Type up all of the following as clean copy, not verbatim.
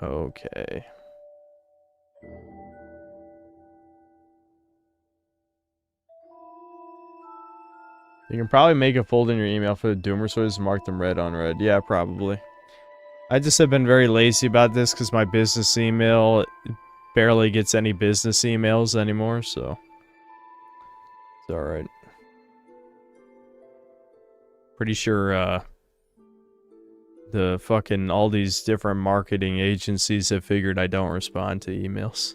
Okay. You can probably make a folder in your email for the Doomer stories and mark them red on red. Yeah, probably. I just have been very lazy about this because my business email barely gets any business emails anymore, so it's alright. Pretty sure, the fucking all these different marketing agencies have figured I don't respond to emails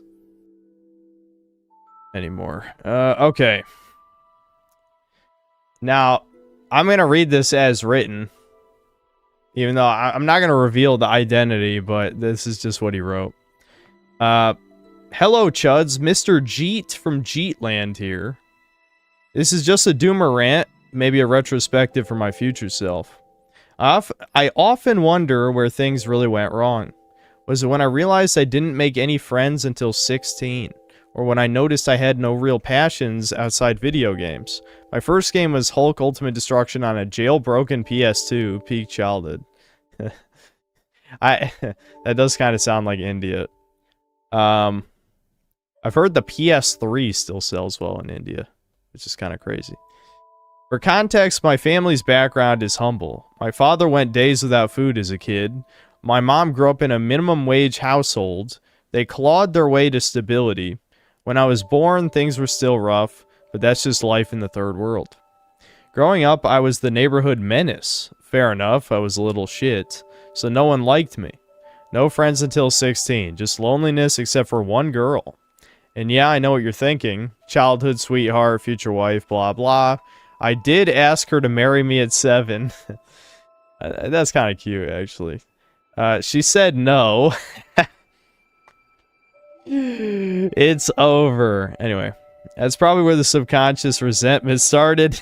anymore. Okay. Now, I'm gonna read this as written. Even though I'm not gonna reveal the identity, but this is just what he wrote. Hello, Chuds. Mr. Jeet from Jeetland here. This is just a doomer rant, maybe a retrospective for my future self. I often wonder where things really went wrong. Was it when I realized I didn't make any friends until 16? Or when I noticed I had no real passions outside video games? My first game was Hulk Ultimate Destruction on a jailbroken PS2, peak childhood. That does kind of sound like India. I've heard the PS3 still sells well in India, which is kind of crazy. For context, my family's background is humble. My father went days without food as a kid. My mom grew up in a minimum wage household. They clawed their way to stability. When I was born, things were still rough, but that's just life in the third world. Growing up, I was the neighborhood menace. Fair enough, I was a little shit, so no one liked me. No friends until 16, just loneliness except for one girl. And yeah, I know what you're thinking. Childhood sweetheart, future wife, blah blah. I did ask her to marry me at 7. That's kind of cute, actually. She said no. It's over. Anyway, that's probably where the subconscious resentment started.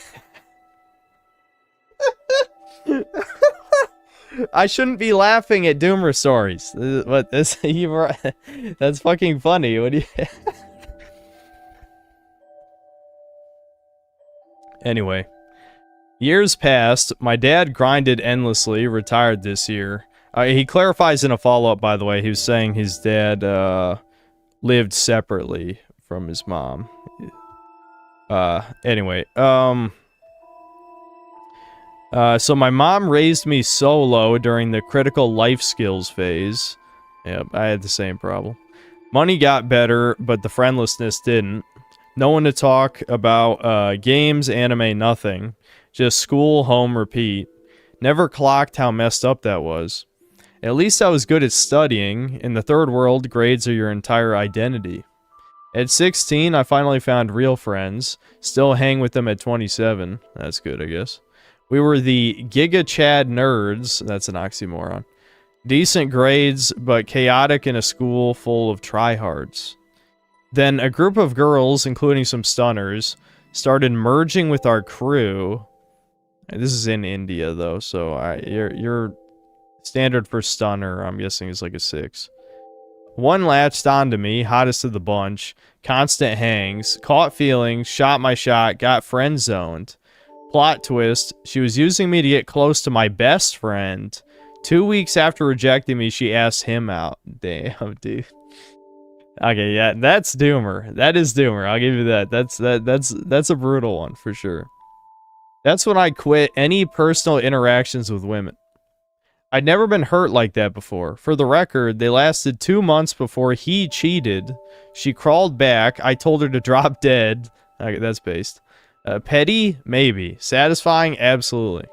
I shouldn't be laughing at Doomer stories. What this? That's fucking funny. What do you? Anyway, years passed. My dad grinded endlessly. Retired this year. He clarifies in a follow-up, by the way. He was saying his dad lived separately from his mom. Anyway, so my mom raised me solo during the critical life skills phase. Yep, I had the same problem. Money got better, but the friendlessness didn't. No one to talk about games, anime, nothing. Just school, home, repeat. Never clocked how messed up that was. At least I was good at studying. In the third world, grades are your entire identity. At 16, I finally found real friends. Still hang with them at 27. That's good, I guess. We were the Giga Chad nerds. That's an oxymoron. Decent grades, but chaotic in a school full of tryhards. Then a group of girls, including some stunners, started merging with our crew. This is in India, though, so your standard for stunner, I'm guessing, is like a 6. One latched onto me, hottest of the bunch, constant hangs, caught feelings, shot my shot, got friend zoned. Plot twist, she was using me to get close to my best friend. 2 weeks after rejecting me, she asked him out. Damn, dude. Okay, yeah, that's Doomer. That is Doomer. I'll give you that. That's a brutal one for sure. That's when I quit any personal interactions with women. I'd never been hurt like that before. For the record, they lasted 2 months before he cheated. She crawled back. I told her to drop dead. Okay, that's based. Petty? Maybe. Satisfying? Absolutely.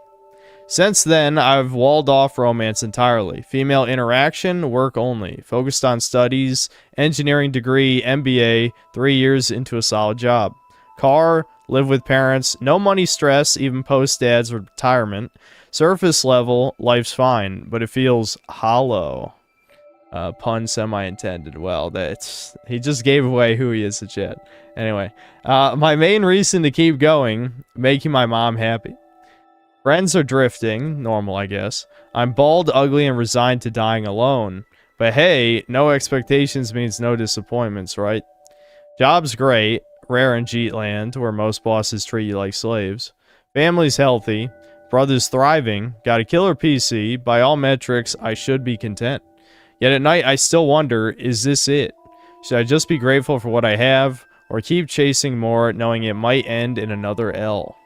Since then, I've walled off romance entirely. Female interaction, work only. Focused on studies, engineering degree, MBA, 3 years into a solid job. Car, live with parents, no money stress, even post-dad's retirement. Surface level, life's fine, but it feels hollow. Pun semi-intended. Well, he just gave away who he is to chat. Anyway, my main reason to keep going, making my mom happy. Friends are drifting, normal I guess. I'm bald, ugly, and resigned to dying alone. But hey, no expectations means no disappointments, right? Job's great, rare in Jeetland, where most bosses treat you like slaves. Family's healthy, brother's thriving, got a killer PC, by all metrics, I should be content. Yet at night, I still wonder, is this it? Should I just be grateful for what I have, or keep chasing more, knowing it might end in another L?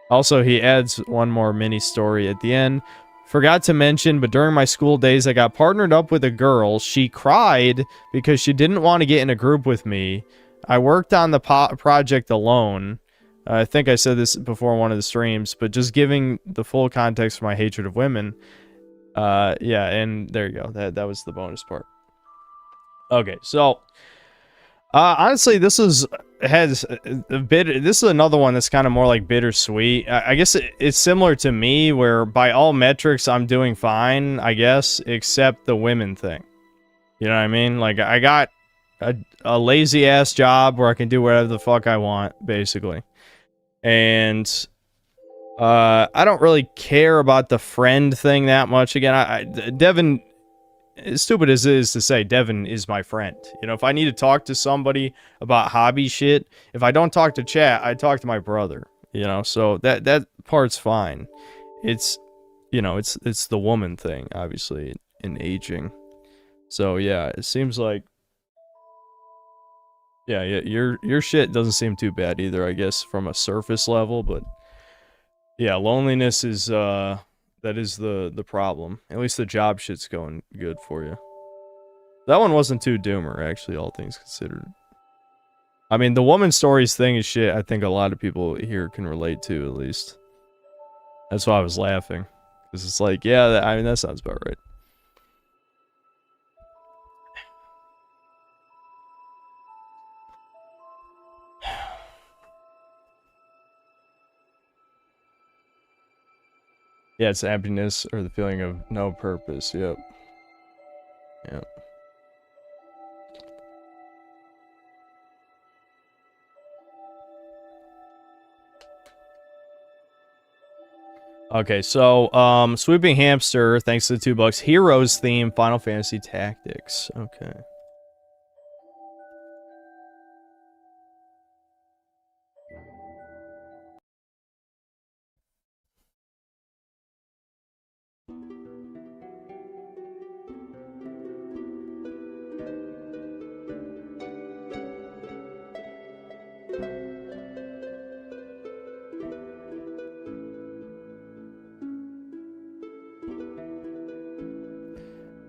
Also, he adds one more mini story at the end. Forgot to mention, but during my school days, I got partnered up with a girl. She cried because she didn't want to get in a group with me. I worked on the project alone. I think I said this before in one of the streams, but just giving the full context for my hatred of women. Yeah, and there you go. That was the bonus part. Okay, so honestly, this is another one that's kind of more like bittersweet. I guess it's similar to me, where by all metrics I'm doing fine, I guess, except the women thing. You know what I mean? Like, I got a lazy ass job where I can do whatever the fuck I want, basically. And I don't really care about the friend thing that much. Again, Devin, as stupid as it is to say, Devin is my friend. You know, if I need to talk to somebody about hobby shit, if I don't talk to chat, I talk to my brother. You know, so that part's fine. It's, you know, it's the woman thing, obviously, in aging. So yeah, it seems like, yeah, your shit doesn't seem too bad either, I guess, from a surface level, but yeah, loneliness is that is the problem. At least the job shit's going good for you. That one wasn't too doomer, actually, all things considered. I mean, the woman stories thing is shit I think a lot of people here can relate to, at least. That's why I was laughing. Because it's like, yeah, I mean, that sounds about right. Yeah, it's emptiness or the feeling of no purpose. Yep. Yep. Okay, so, Sweeping Hamster, thanks to the $2. Heroes theme, Final Fantasy Tactics. Okay.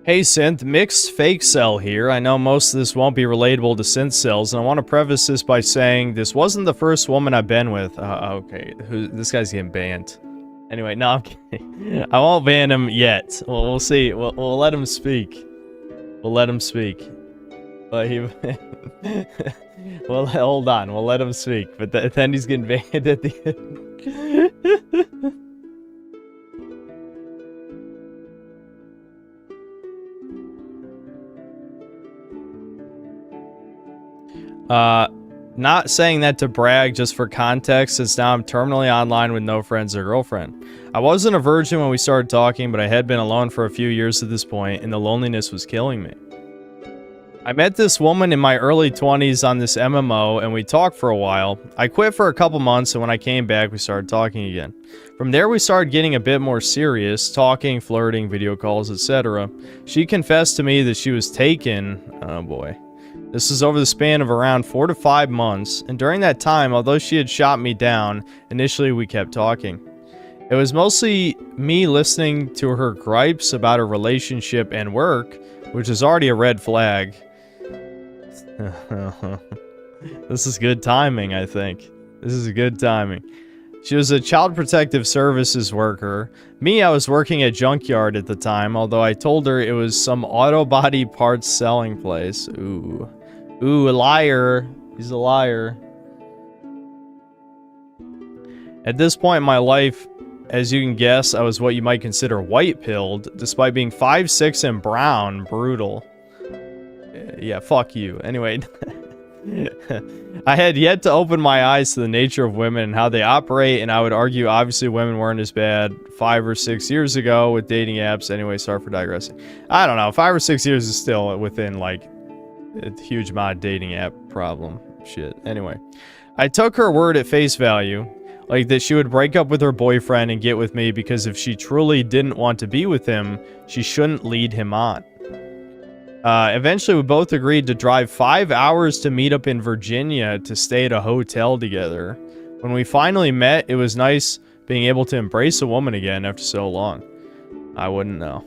Hey Synth, Mixed Fake Cell here. I know most of this won't be relatable to Synth Cells, and I want to preface this by saying this wasn't the first woman I've been with. Okay, this guy's getting banned. Anyway, no, I'm kidding. I won't ban him yet. We'll see. We'll let him speak. We'll let him speak. But he... well, hold on. We'll let him speak. But then he's getting banned at the end. Not saying that to brag, just for context, since now I'm terminally online with no friends or girlfriend. I wasn't a virgin when we started talking, but I had been alone for a few years at this point, and the loneliness was killing me. I met this woman in my early 20s on this MMO, and we talked for a while. I quit for a couple months, and when I came back, we started talking again. From there, we started getting a bit more serious, talking, flirting, video calls, etc. She confessed to me that she was taken. Oh boy. This was over the span of around 4 to 5 months, and during that time, although she had shot me down, initially we kept talking. It was mostly me listening to her gripes about her relationship and work, which is already a red flag. This is good timing, I think. This is good timing. She was a child protective services worker. Me, I was working at Junkyard at the time, although I told her it was some auto body parts selling place. Ooh. Ooh, a liar. He's a liar. At this point in my life, as you can guess, I was what you might consider white-pilled, despite being 5'6" and brown. Brutal. Yeah, fuck you. Anyway, I had yet to open my eyes to the nature of women and how they operate, and I would argue obviously women weren't as bad 5 or 6 years ago with dating apps. Anyway, sorry for digressing. I don't know, 5 or 6 years is still within, like, a huge amount of dating app problem shit. Anyway, I took her word at face value, like that she would break up with her boyfriend and get with me because if she truly didn't want to be with him, she shouldn't lead him on. Eventually, we both agreed to drive 5 hours to meet up in Virginia to stay at a hotel together. When we finally met, it was nice being able to embrace a woman again after so long. I wouldn't know.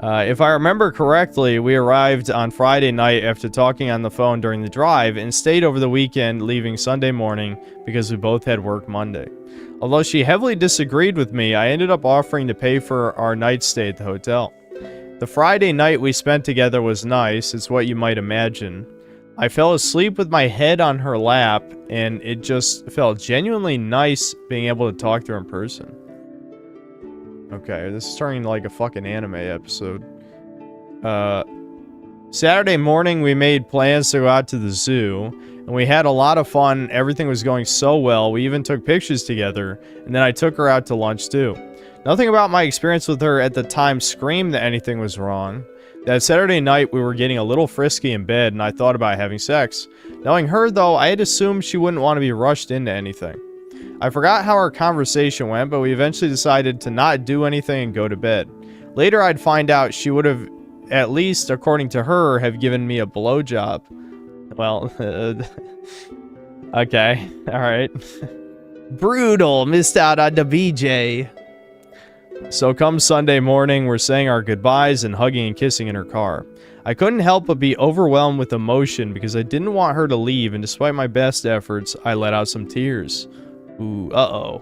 If I remember correctly, we arrived on Friday night after talking on the phone during the drive and stayed over the weekend, leaving Sunday morning because we both had work Monday. Although she heavily disagreed with me, I ended up offering to pay for our night stay at the hotel. The Friday night we spent together was nice, it's what you might imagine. I fell asleep with my head on her lap, and it just felt genuinely nice being able to talk to her in person. Okay, this is turning like a fucking anime episode. Saturday morning, we made plans to go out to the zoo, and we had a lot of fun. Everything was going so well. We even took pictures together, and then I took her out to lunch too. Nothing about my experience with her at the time screamed that anything was wrong. That Saturday night, we were getting a little frisky in bed, and I thought about having sex. Knowing her, though, I had assumed she wouldn't want to be rushed into anything. I forgot how our conversation went, but we eventually decided to not do anything and go to bed. Later, I'd find out she would have, at least according to her, have given me a blowjob. Well, okay, alright. Brutal, missed out on the BJ. So come Sunday morning, we're saying our goodbyes and hugging and kissing in her car. I couldn't help but be overwhelmed with emotion because I didn't want her to leave, and despite my best efforts, I let out some tears. Ooh, uh-oh.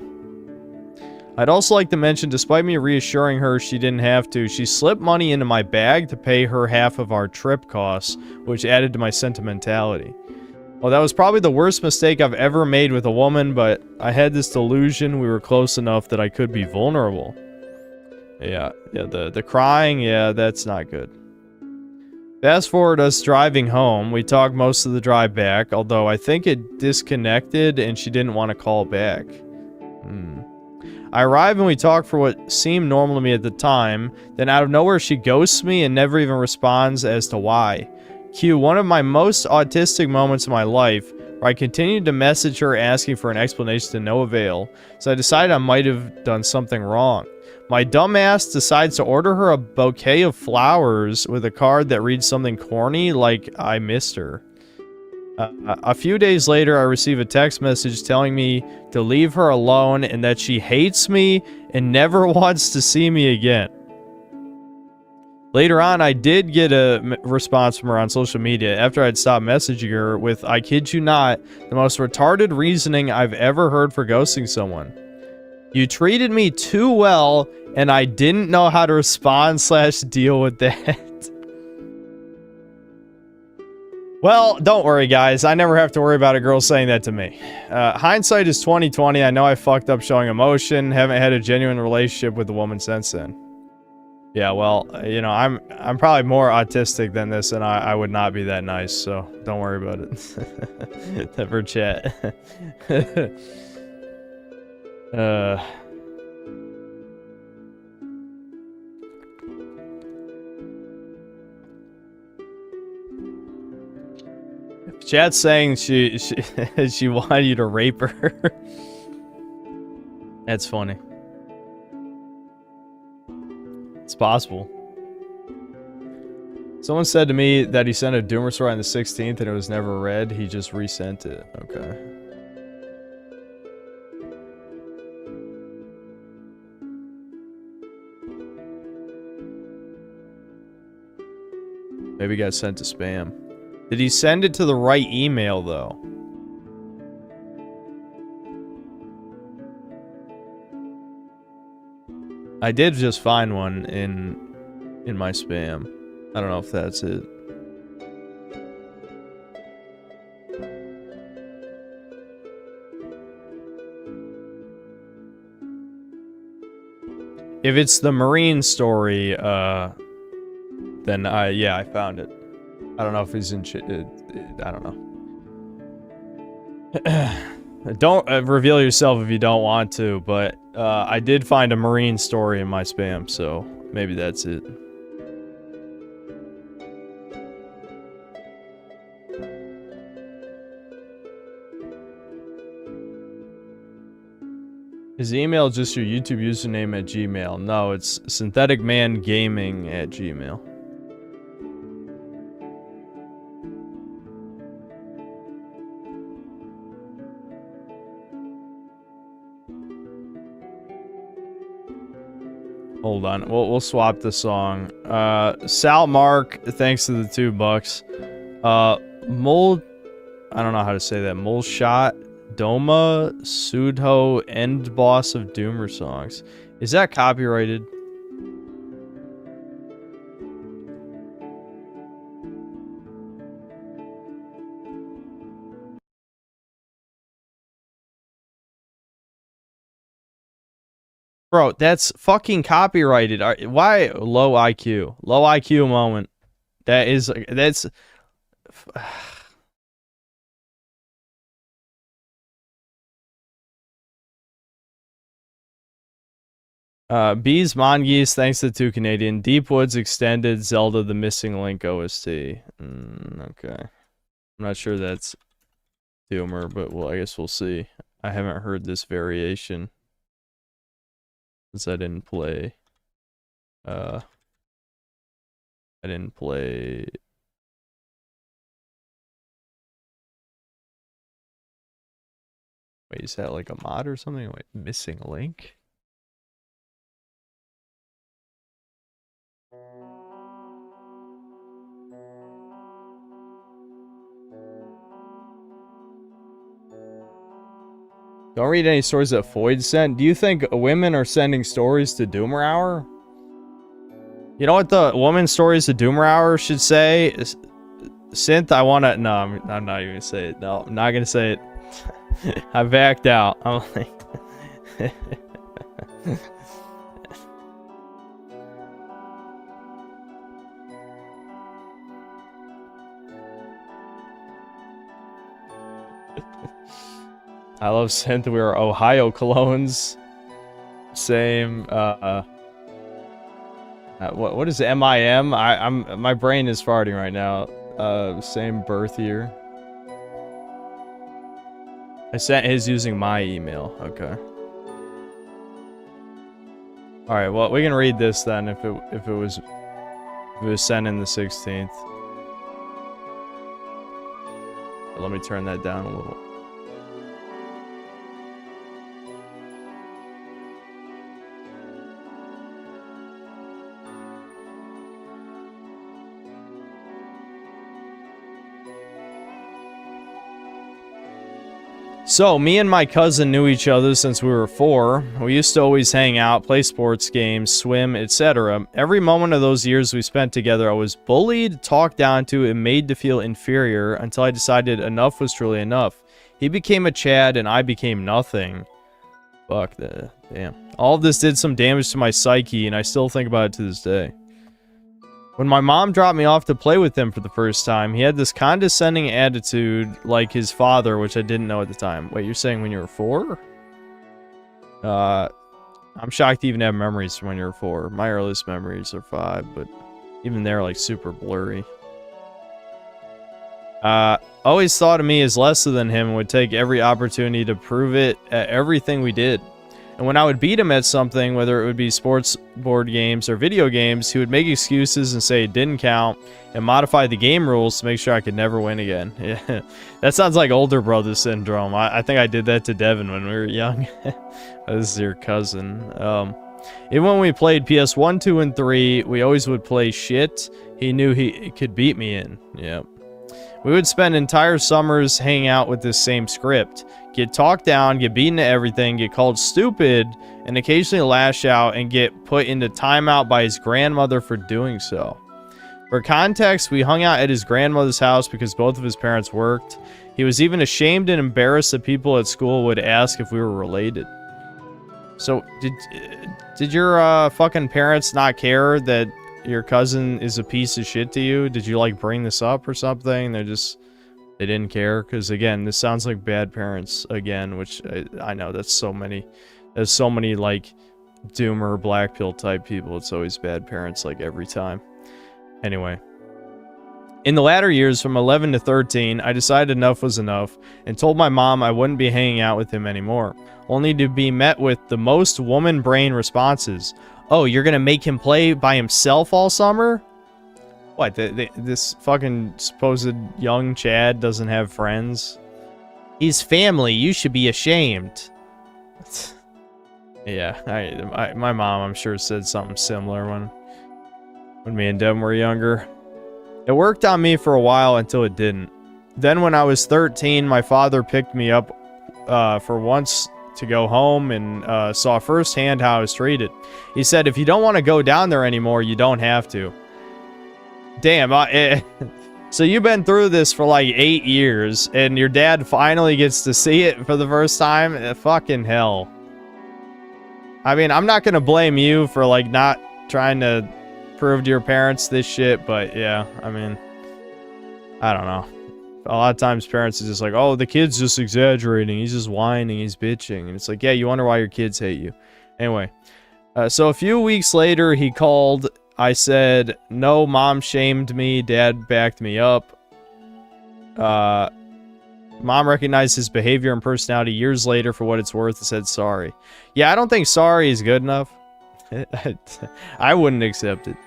I'd also like to mention, despite me reassuring her she didn't have to, she slipped money into my bag to pay her half of our trip costs, which added to my sentimentality. Well, that was probably the worst mistake I've ever made with a woman, but I had this delusion we were close enough that I could be vulnerable. Yeah, the crying, yeah, that's not good. Fast forward us driving home. We talked most of the drive back, although I think it disconnected and she didn't want to call back. I arrive and we talk for what seemed normal to me at the time, then out of nowhere she ghosts me and never even responds as to why. Cue one of my most autistic moments in my life, where I continued to message her asking for an explanation to no avail, so I decided I might have done something wrong. My dumbass decides to order her a bouquet of flowers with a card that reads something corny like, I missed her. A few days later, I receive a text message telling me to leave her alone and that she hates me and never wants to see me again. Later on, I did get a response from her on social media after I'd stopped messaging her with, I kid you not, the most retarded reasoning I've ever heard for ghosting someone. You treated me too well, and I didn't know how to respond / deal with that. Well, don't worry, guys. I never have to worry about a girl saying that to me. Hindsight is 20/20. I know I fucked up showing emotion. Haven't had a genuine relationship with a woman since then. Yeah, well, you know, I'm probably more autistic than this, and I would not be that nice, so don't worry about it. Never chat. Chat's saying she she wanted you to rape her. That's funny. It's possible. Someone said to me that he sent a Doomer story on the 16th and it was never read. He just resent it. Okay. Maybe it got sent to spam. Did he send it to the right email, though? I did just find one in my spam. I don't know if that's it. If it's the Marine story, then yeah, I found it. I don't know if he's in I don't know. Don't reveal yourself if you don't want to, but I did find a Marine story in my spam, so maybe that's it. Is email just your YouTube username at Gmail? No, it's syntheticmangaming at Gmail. Hold on. We'll swap the song. Sal Mark, thanks to the $2. Mul... I don't know how to say that. Mulshot Doma Sudho End Boss of Doomer Songs. Is that copyrighted? Bro, that's fucking copyrighted. Why low IQ? Low IQ moment. That's Bees Mongeese, thanks to the 2 Canadian. Deep Woods Extended, Zelda The Missing Link OST. Okay. I'm not sure that's Doomer, but well, I guess we'll see. I haven't heard this variation since I didn't play. I didn't play. Wait, is that like a mod or something? Wait, Missing Link? Don't read any stories that Foyd sent. Do you think women are sending stories to Doomer Hour? You know what the woman stories to Doomer Hour should say? Synth, I wanna... No, I'm not even gonna say it. No, I'm not gonna say it. I backed out. I'm like... I love Synth. We are Ohio clones. Same. What is MIM? My brain is farting right now. Same birth year. I sent his using my email. Okay. All right. Well, we can read this then if it was sent in the 16th. Let me turn that down a little. So, me and my cousin knew each other since we were 4. We used to always hang out, play sports games, swim, etc. Every moment of those years we spent together, I was bullied, talked down to, and made to feel inferior until I decided enough was truly enough. He became a Chad, and I became nothing. Fuck that. Damn. All of this did some damage to my psyche, and I still think about it to this day. When my mom dropped me off to play with him for the first time, he had this condescending attitude like his father, which I didn't know at the time. Wait, you're saying when you were 4? I'm shocked to even have memories from when you were 4. My earliest memories are 5, but even they're like super blurry. Always thought of me as lesser than him and would take every opportunity to prove it at everything we did. And when I would beat him at something, whether it would be sports board games or video games, he would make excuses and say it didn't count and modify the game rules to make sure I could never win again. Yeah, that sounds like older brother syndrome. I think I did that to Devin when we were young. This is your cousin. Even when we played PS1, 2, and 3, we always would play shit he knew he could beat me in. Yep. We would spend entire summers hanging out with this same script. Get talked down, get beaten at everything, get called stupid, and occasionally lash out and get put into timeout by his grandmother for doing so. For context, we hung out at his grandmother's house because both of his parents worked. He was even ashamed and embarrassed that people at school would ask if we were related. So, did your fucking parents not care that your cousin is a piece of shit to you? Did you like bring this up or something? They didn't care? Because again, this sounds like bad parents again, which I know that's so many. There's so many like doomer black pill type people. It's always bad parents like every time. Anyway. In the latter years, from 11 to 13, I decided enough was enough and told my mom I wouldn't be hanging out with him anymore, only to be met with the most woman brain responses. Oh, you're gonna make him play by himself all summer? What, this fucking supposed young Chad doesn't have friends? He's family, you should be ashamed. Yeah, my mom, I'm sure, said something similar when me and Devin were younger. It worked on me for a while until it didn't. Then when I was 13, my father picked me up for once to go home and saw firsthand how I was treated. He said, if you don't want to go down there anymore, you don't have to. Damn, so you've been through this for like 8 years, and your dad finally gets to see it for the first time? Fucking hell. I mean, I'm not gonna blame you for, like, not trying to prove to your parents this shit, but yeah, I mean, I don't know. A lot of times parents are just like, oh, the kid's just exaggerating, he's just whining, he's bitching, and it's like, yeah, you wonder why your kids hate you. Anyway, so a few weeks later, he called. I said, no, mom shamed me, dad backed me up. Mom recognized his behavior and personality years later for what it's worth and said sorry. Yeah, I don't think sorry is good enough. I wouldn't accept it.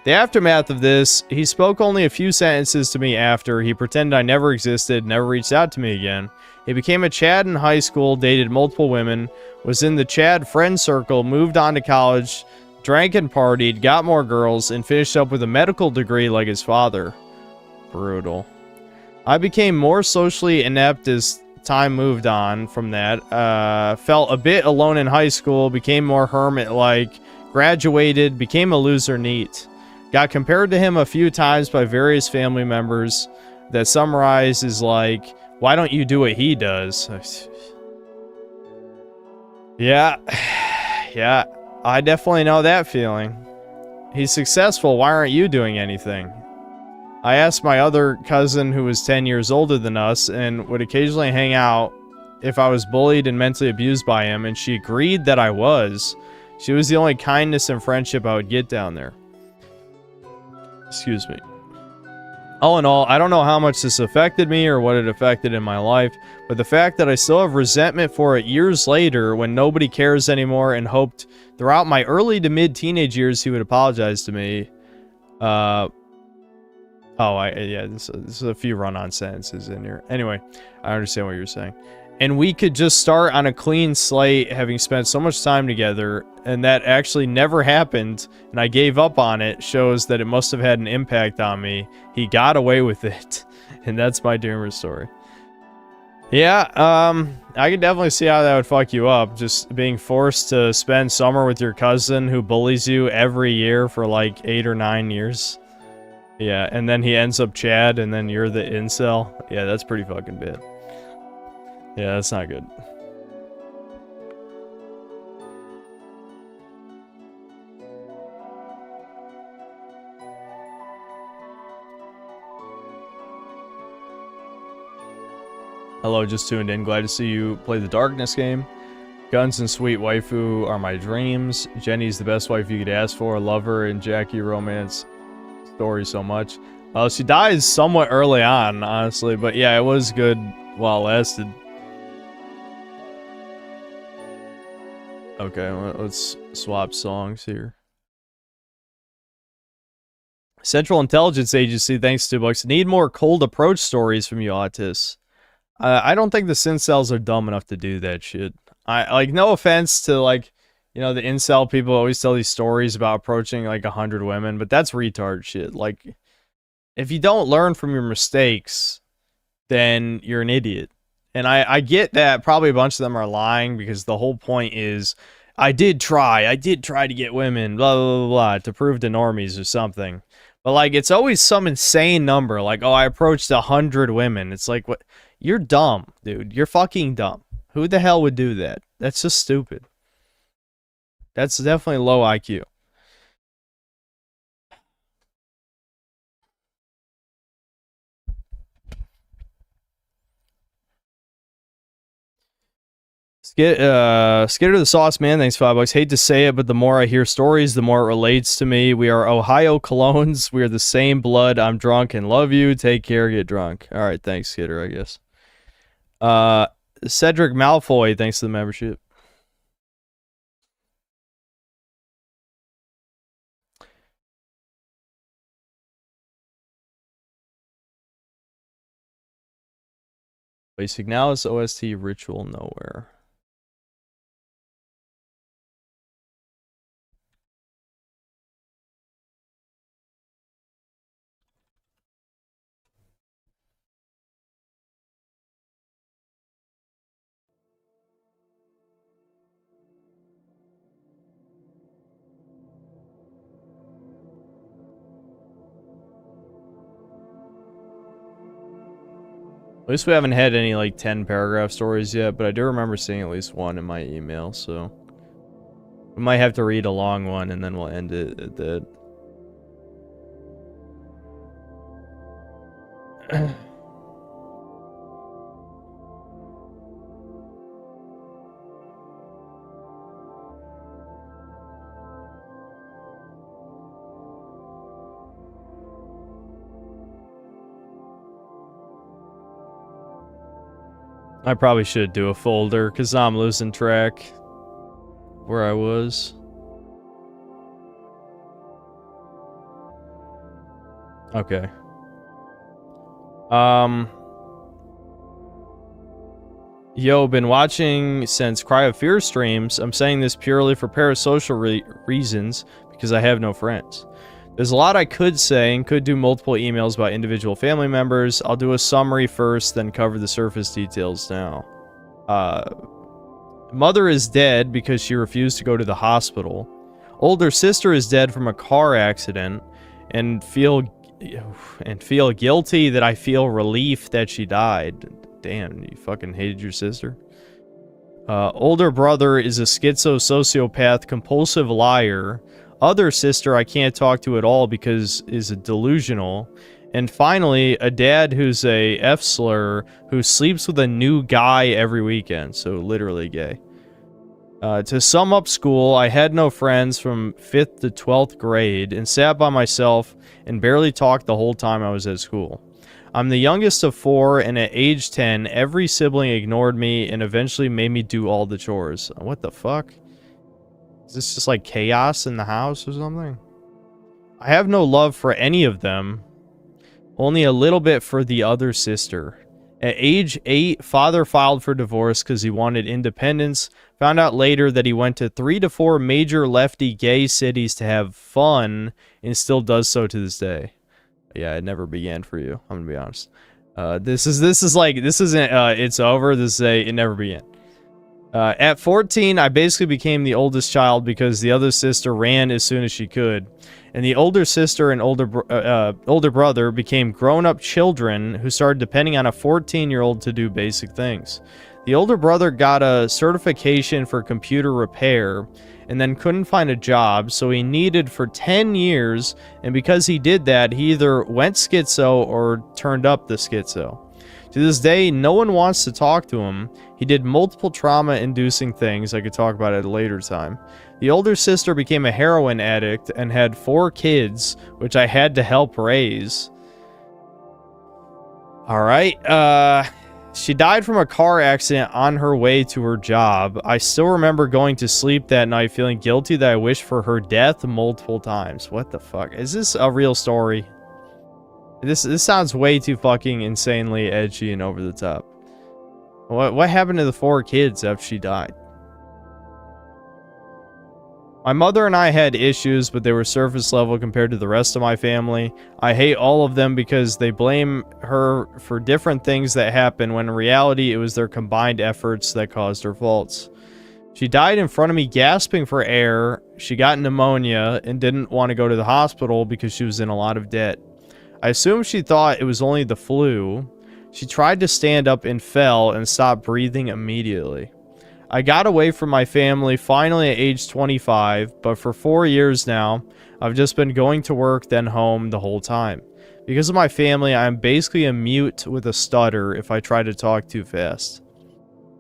The aftermath of this, he spoke only a few sentences to me after. He pretended I never existed, never reached out to me again. He became a Chad in high school, dated multiple women, was in the Chad friend circle, moved on to college, drank and partied, got more girls, and finished up with a medical degree like his father. Brutal. I became more socially inept as time moved on from that. Felt a bit alone in high school, became more hermit-like, graduated, became a loser neat. Got compared to him a few times by various family members that summarize is like, why don't you do what he does? Yeah, yeah, I definitely know that feeling. He's successful, why aren't you doing anything? I asked my other cousin who was 10 years older than us and would occasionally hang out if I was bullied and mentally abused by him, and she agreed that I was. She was the only kindness and friendship I would get down there. Excuse me. All in all, I don't know how much this affected me or what it affected in my life, but the fact that I still have resentment for it years later when nobody cares anymore and hoped throughout my early to mid-teenage years he would apologize to me, yeah, there's a few run-on sentences in here. Anyway, I understand what you're saying. And we could just start on a clean slate, having spent so much time together, and that actually never happened, and I gave up on it, shows that it must have had an impact on me. He got away with it, and that's my doomer story. Yeah, I can definitely see how that would fuck you up, just being forced to spend summer with your cousin who bullies you every year for like 8 or 9 years. Yeah, and then he ends up Chad, and then you're the incel. Yeah, that's pretty fucking bad. Yeah, that's not good. Hello, just tuned in. Glad to see you play the Darkness game. Guns and sweet waifu are my dreams. Jenny's the best wife you could ask for. Love her and Jackie romance story so much. She dies somewhat early on, honestly, but yeah, it was good while it lasted. Okay, let's swap songs here. Central Intelligence Agency, thanks $2. Need more cold approach stories from you autists. I don't think the incels are dumb enough to do that shit. Like, no offense to, like, you know, the incel people always tell these stories about approaching like 100 women, but that's retard shit. Like, if you don't learn from your mistakes, then you're an idiot. And I get that probably a bunch of them are lying because the whole point is, I did try to get women, blah, blah, blah, blah, to prove to normies or something. But, like, it's always some insane number, like, oh, I approached 100 women. It's like, what? You're dumb, dude. You're fucking dumb. Who the hell would do that? That's just stupid. That's definitely low IQ. Skitter the Sauce Man, thanks $5. Hate to say it, but the more I hear stories, the more it relates to me. We are Ohio Colognes. We are the same blood. I'm drunk and love you. Take care, get drunk. Alright, thanks, Skitter, I guess. Cedric Malfoy, thanks to the membership. Basic now is OST Ritual Nowhere. At least we haven't had any, like, 10 paragraph stories yet, but I do remember seeing at least one in my email, so... We might have to read a long one, and then we'll end it at that. I probably should do a folder, because I'm losing track where I was. Okay. Yo, been watching since Cry of Fear streams. I'm saying this purely for parasocial reasons, because I have no friends. There's a lot I could say and could do multiple emails about individual family members. I'll do a summary first, then cover the surface details now. Mother is dead because she refused to go to the hospital. Older sister is dead from a car accident, and feel guilty that I feel relief that she died. Damn, you fucking hated your sister. Older brother is a schizo-sociopath, compulsive liar. Other sister I can't talk to at all because is a delusional. And finally, a dad who's a F-slur who sleeps with a new guy every weekend. So literally gay. To sum up school, I had no friends from 5th to 12th grade and sat by myself and barely talked the whole time I was at school. I'm the youngest of 4, and at age 10, every sibling ignored me and eventually made me do all the chores. What the fuck? Is this just like chaos in the house or something? I have no love for any of them, only a little bit for the other sister. At age 8, father filed for divorce because he wanted independence. Found out later that he went to 3 to 4 major lefty gay cities to have fun and still does so to this day. Yeah, it never began for you. I'm gonna be honest. This isn't it's over. This is it never began. At 14, I basically became the oldest child because the other sister ran as soon as she could, and the older sister and older brother became grown-up children who started depending on a 14-year-old to do basic things. The older brother got a certification for computer repair and then couldn't find a job, so he needed for 10 years, and because he did that, he either went schizo or turned up the schizo. To this day, no one wants to talk to him. He did multiple trauma-inducing things I could talk about at a later time. The older sister became a heroin addict and had 4 kids, which I had to help raise. Alright, she died from a car accident on her way to her job. I still remember going to sleep that night feeling guilty that I wished for her death multiple times. What the fuck? Is this a real story? This sounds way too fucking insanely edgy and over the top. What happened to the 4 kids after she died? My mother and I had issues, but they were surface level compared to the rest of my family. I hate all of them because they blame her for different things that happen when in reality it was their combined efforts that caused her faults. She died in front of me gasping for air. She got pneumonia and didn't want to go to the hospital because she was in a lot of debt. I assume she thought it was only the flu. She tried to stand up and fell and stopped breathing immediately. I got away from my family finally at age 25, but for 4 years now, I've just been going to work then home the whole time. Because of my family, I am basically a mute with a stutter if I try to talk too fast.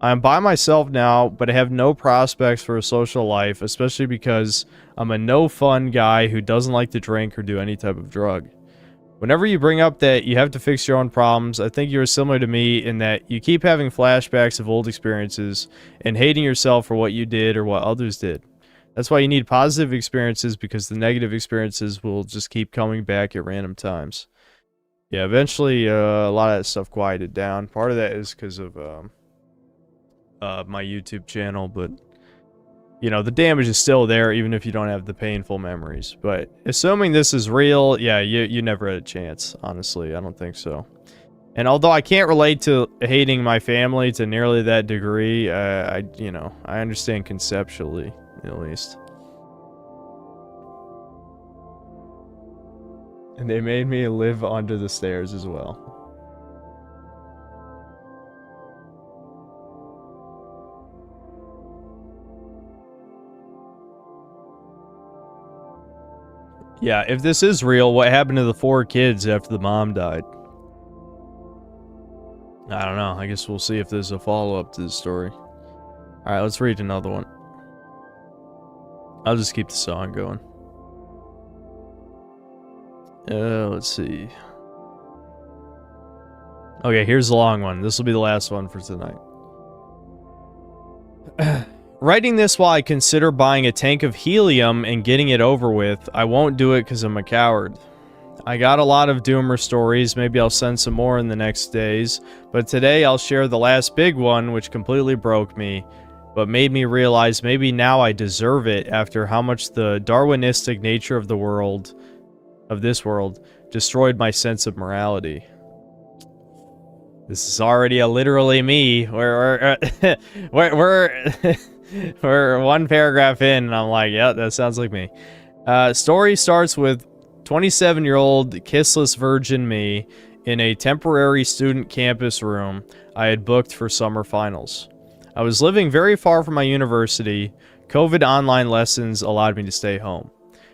I am by myself now, but I have no prospects for a social life, especially because I'm a no-fun guy who doesn't like to drink or do any type of drug. Whenever you bring up that you have to fix your own problems, I think you're similar to me in that you keep having flashbacks of old experiences and hating yourself for what you did or what others did. That's why you need positive experiences, because the negative experiences will just keep coming back at random times. Yeah, eventually a lot of that stuff quieted down. Part of that is because of my YouTube channel, but you know, the damage is still there even if you don't have the painful memories. But assuming this is real, yeah, you never had a chance, honestly. I don't think so. And although I can't relate to hating my family to nearly that degree, I understand conceptually, at least. And they made me live under the stairs as well. Yeah, if this is real, what happened to the 4 kids after the mom died? I don't know. I guess we'll see if there's a follow-up to this story. Alright, let's read another one. I'll just keep the song going. Let's see. Okay, here's the long one. This will be the last one for tonight. Writing this while I consider buying a tank of helium and getting it over with. I won't do it because I'm a coward. I got a lot of doomer stories. Maybe I'll send some more in the next days. But today I'll share the last big one, which completely broke me, but made me realize maybe now I deserve it after how much the Darwinistic nature of the world, of this world, destroyed my sense of morality. This is already a literally me. We're one paragraph in, and I'm like, yeah, that sounds like me. Story starts with 27-year-old kissless virgin me in a temporary student campus room I had booked for summer finals. I was living very far from my university. COVID online lessons allowed me to stay home.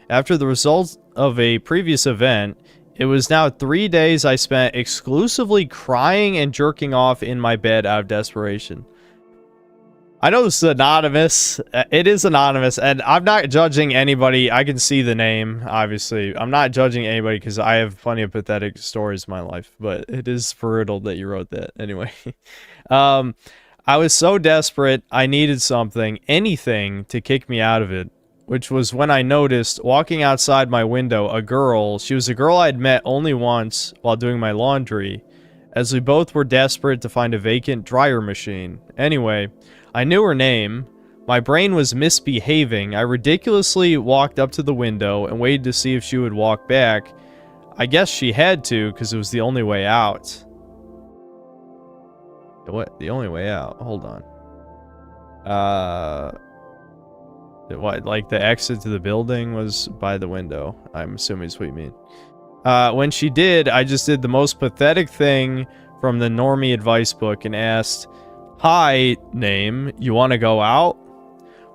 After the results of a previous event, it was now 3 days I spent exclusively crying and jerking off in my bed out of desperation. I know this is anonymous. It is anonymous, and I'm not judging anybody. I can see the name, obviously. I'm not judging anybody because I have plenty of pathetic stories in my life, but it is brutal that you wrote that. Anyway. I was so desperate, I needed something, anything, to kick me out of it. Which was when I noticed, walking outside my window, a girl. She was a girl I'd met only once while doing my laundry, as we both were desperate to find a vacant dryer machine. Anyway, I knew her name. My brain was misbehaving. I ridiculously walked up to the window and waited to see if she would walk back. I guess she had to, because it was the only way out. What? The only way out? Hold on. What, like the exit to the building was by the window? I'm assuming is what you mean. When she did, I just did the most pathetic thing from the normie advice book and asked, "Hi, name, you want to go out?"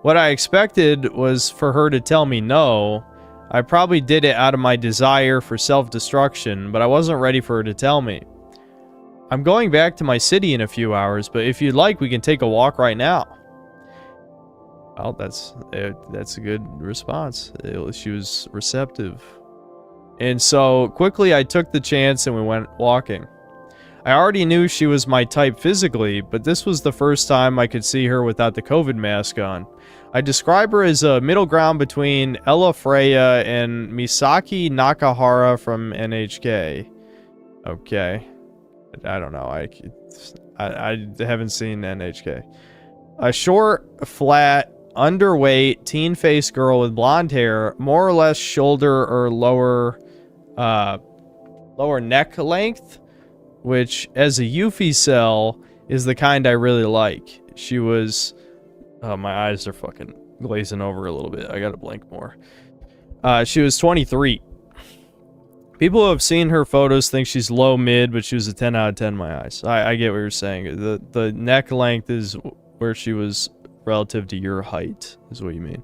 What I expected was for her to tell me no. I probably did it out of my desire for self-destruction, but I wasn't ready for her to tell me. "I'm going back to my city in a few hours, but if you'd like, we can take a walk right now." Well, that's a good response. She was receptive. And so, quickly I took the chance and we went walking. I already knew she was my type physically, but this was the first time I could see her without the COVID mask on. I describe her as a middle ground between Ella Freya and Misaki Nakahara from NHK. Okay. I don't know. I haven't seen NHK. A short, flat, underweight, teen-faced girl with blonde hair, more or less shoulder or lower neck length, which, as a Yuffie cell, is the kind I really like. She was... Oh, my eyes are fucking glazing over a little bit. I gotta blink more. She was 23. People who have seen her photos think she's low-mid, but she was a 10 out of 10 in my eyes. I get what you're saying. The neck length is where she was relative to your height, is what you mean.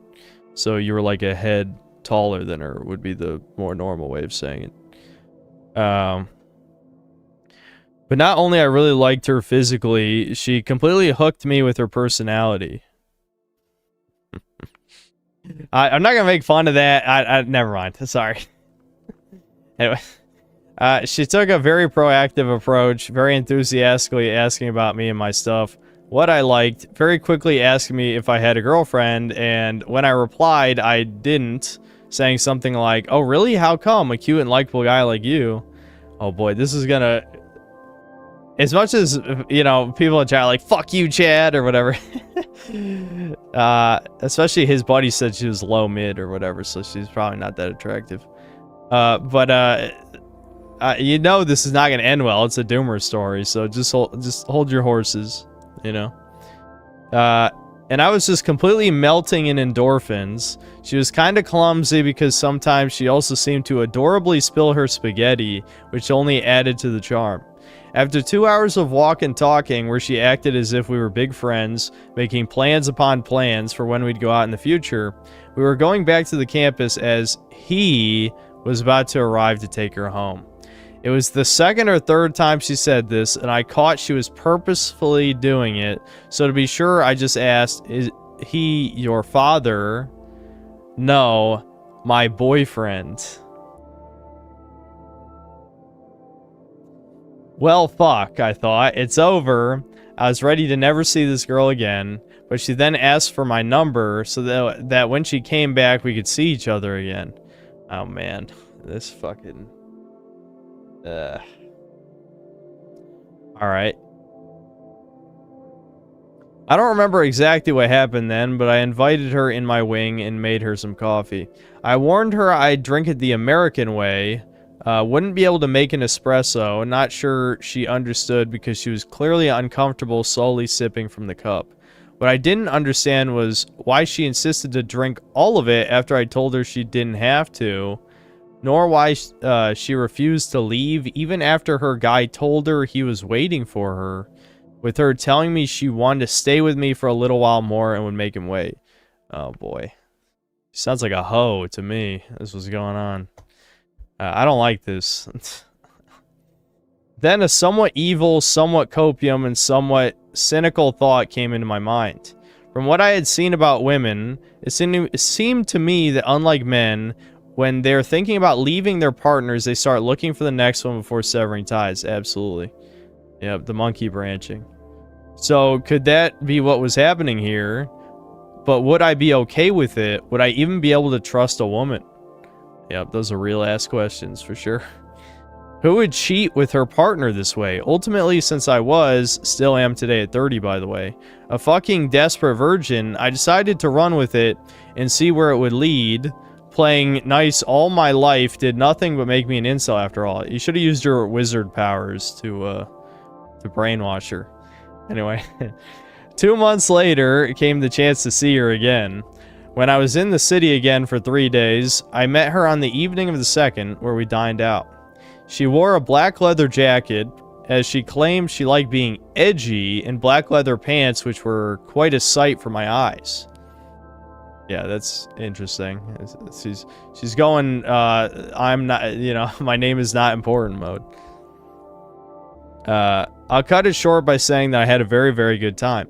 So you were like a head taller than her, would be the more normal way of saying it. But not only I really liked her physically, she completely hooked me with her personality. I'm not gonna make fun of that. Never mind. Sorry. Anyway, she took a very proactive approach, very enthusiastically asking about me and my stuff, what I liked, very quickly asking me if I had a girlfriend, and when I replied I didn't, saying something like, "Oh really? How come? A cute and likable guy like you." Oh boy, this is gonna... As much as, you know, people in chat are like, "Fuck you, Chad," or whatever. Especially his buddy said she was low-mid or whatever, so she's probably not that attractive. You know this is not gonna end well. It's a doomer story, so just hold your horses, you know. And I was just completely melting in endorphins. She was kind of clumsy because sometimes she also seemed to adorably spill her spaghetti, which only added to the charm. After 2 hours of walk and talking, where she acted as if we were big friends, making plans upon plans for when we'd go out in the future, we were going back to the campus as he was about to arrive to take her home. It was the second or third time she said this, and I caught she was purposefully doing it, so to be sure, I just asked, "Is he your father?" "No, my boyfriend." Well, fuck, I thought. It's over. I was ready to never see this girl again, but she then asked for my number so that when she came back, we could see each other again. Oh, man. This fucking... Alright. I don't remember exactly what happened then, but I invited her in my wing and made her some coffee. I warned her I'd drink it the American way, wouldn't be able to make an espresso, not sure she understood because she was clearly uncomfortable slowly sipping from the cup. What I didn't understand was why she insisted to drink all of it after I told her she didn't have to, nor why she refused to leave even after her guy told her he was waiting for her, with her telling me she wanted to stay with me for a little while more and would make him wait. Oh boy. She sounds like a hoe to me. This was going on. I don't like this. Then a somewhat evil, somewhat copium, and somewhat cynical thought came into my mind. From what I had seen about women, it seemed to me that unlike men, when they're thinking about leaving their partners, they start looking for the next one before severing ties. Absolutely. Yep, the monkey branching. So, could that be what was happening here? But would I be okay with it? Would I even be able to trust a woman? Yep, those are real-ass questions, for sure. Who would cheat with her partner this way? Ultimately, since I was, still am today at 30, by the way, a fucking desperate virgin, I decided to run with it and see where it would lead. Playing nice all my life did nothing but make me an incel after all. You should have used your wizard powers to brainwash her. Anyway, 2 months later came the chance to see her again. When I was in the city again for 3 days, I met her on the evening of the 2nd, where we dined out. She wore a black leather jacket, as she claimed she liked being edgy, and black leather pants, which were quite a sight for my eyes. Yeah, that's interesting. She's going, I'm not, you know, my name is not important mode. I'll cut it short by saying that I had a very, very good time.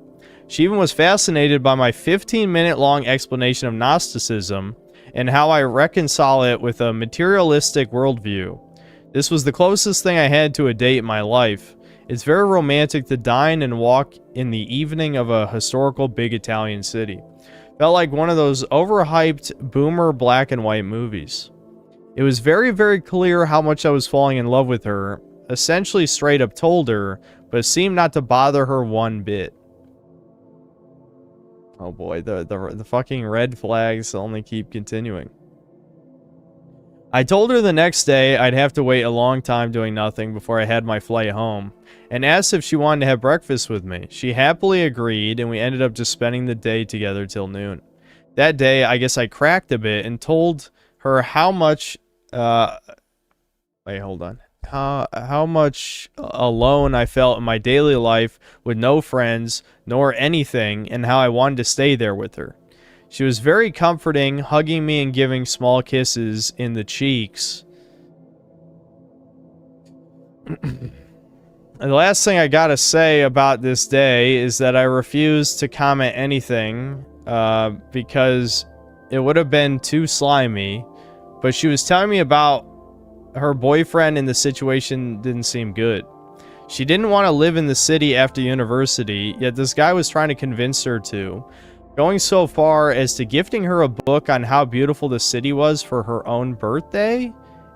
She even was fascinated by my 15-minute long explanation of Gnosticism and how I reconcile it with a materialistic worldview. This was the closest thing I had to a date in my life. It's very romantic to dine and walk in the evening of a historical big Italian city. Felt like one of those overhyped boomer black and white movies. It was very, very clear how much I was falling in love with her. Essentially straight up told her, but it seemed not to bother her one bit. Oh boy, the fucking red flags only keep continuing. I told her the next day I'd have to wait a long time doing nothing before I had my flight home, and asked if she wanted to have breakfast with me. She happily agreed, and we ended up just spending the day together till noon. That day, I guess I cracked a bit and told her how much, wait, hold on. How much alone I felt in my daily life with no friends, nor anything, and how I wanted to stay there with her. She was very comforting, hugging me and giving small kisses in the cheeks. And the last thing I gotta say about this day is that I refused to comment anything, because it would have been too slimy, but she was telling me about her boyfriend and the situation didn't seem good. She didn't want to live in the city after university, yet this guy was trying to convince her to, going so far as to gifting her a book on how beautiful the city was for her own birthday,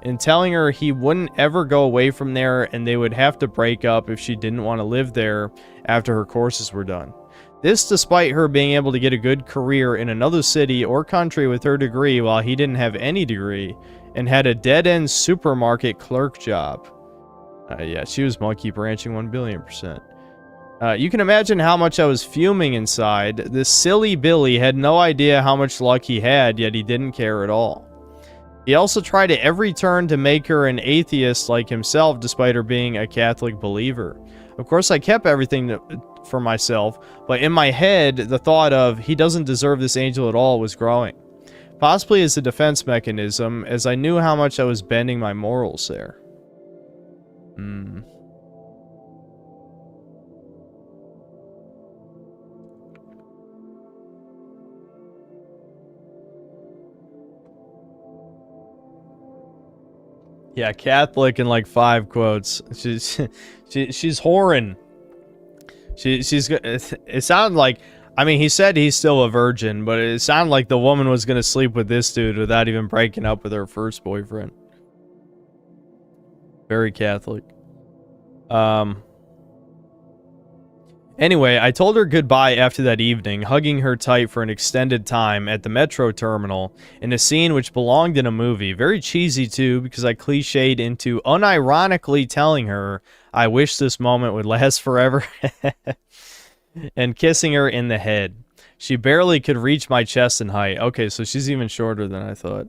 and telling her he wouldn't ever go away from there and they would have to break up if she didn't want to live there after her courses were done. This despite her being able to get a good career in another city or country with her degree while he didn't have any degree and had a dead-end supermarket clerk job. Yeah, she was monkey branching 1,000,000,000%. You can imagine how much I was fuming inside. This silly Billy had no idea how much luck he had, yet he didn't care at all. He also tried at every turn to make her an atheist like himself, despite her being a Catholic believer. Of course, I kept everything for myself, but in my head, the thought of, he doesn't deserve this angel at all, was growing. Possibly as a defense mechanism, as I knew how much I was bending my morals there. Yeah, Catholic in like 5 quotes. She's whoring. She's it sounded like, I mean, he said he's still a virgin, but it sounded like the woman was gonna sleep with this dude without even breaking up with her first boyfriend. Very Catholic. Anyway, I told her goodbye after that evening, hugging her tight for an extended time at the metro terminal in a scene which belonged in a movie. Very cheesy too, because I cliched into unironically telling her I wish this moment would last forever and kissing her in the head. She barely could reach my chest in height. Okay, so she's even shorter than I thought.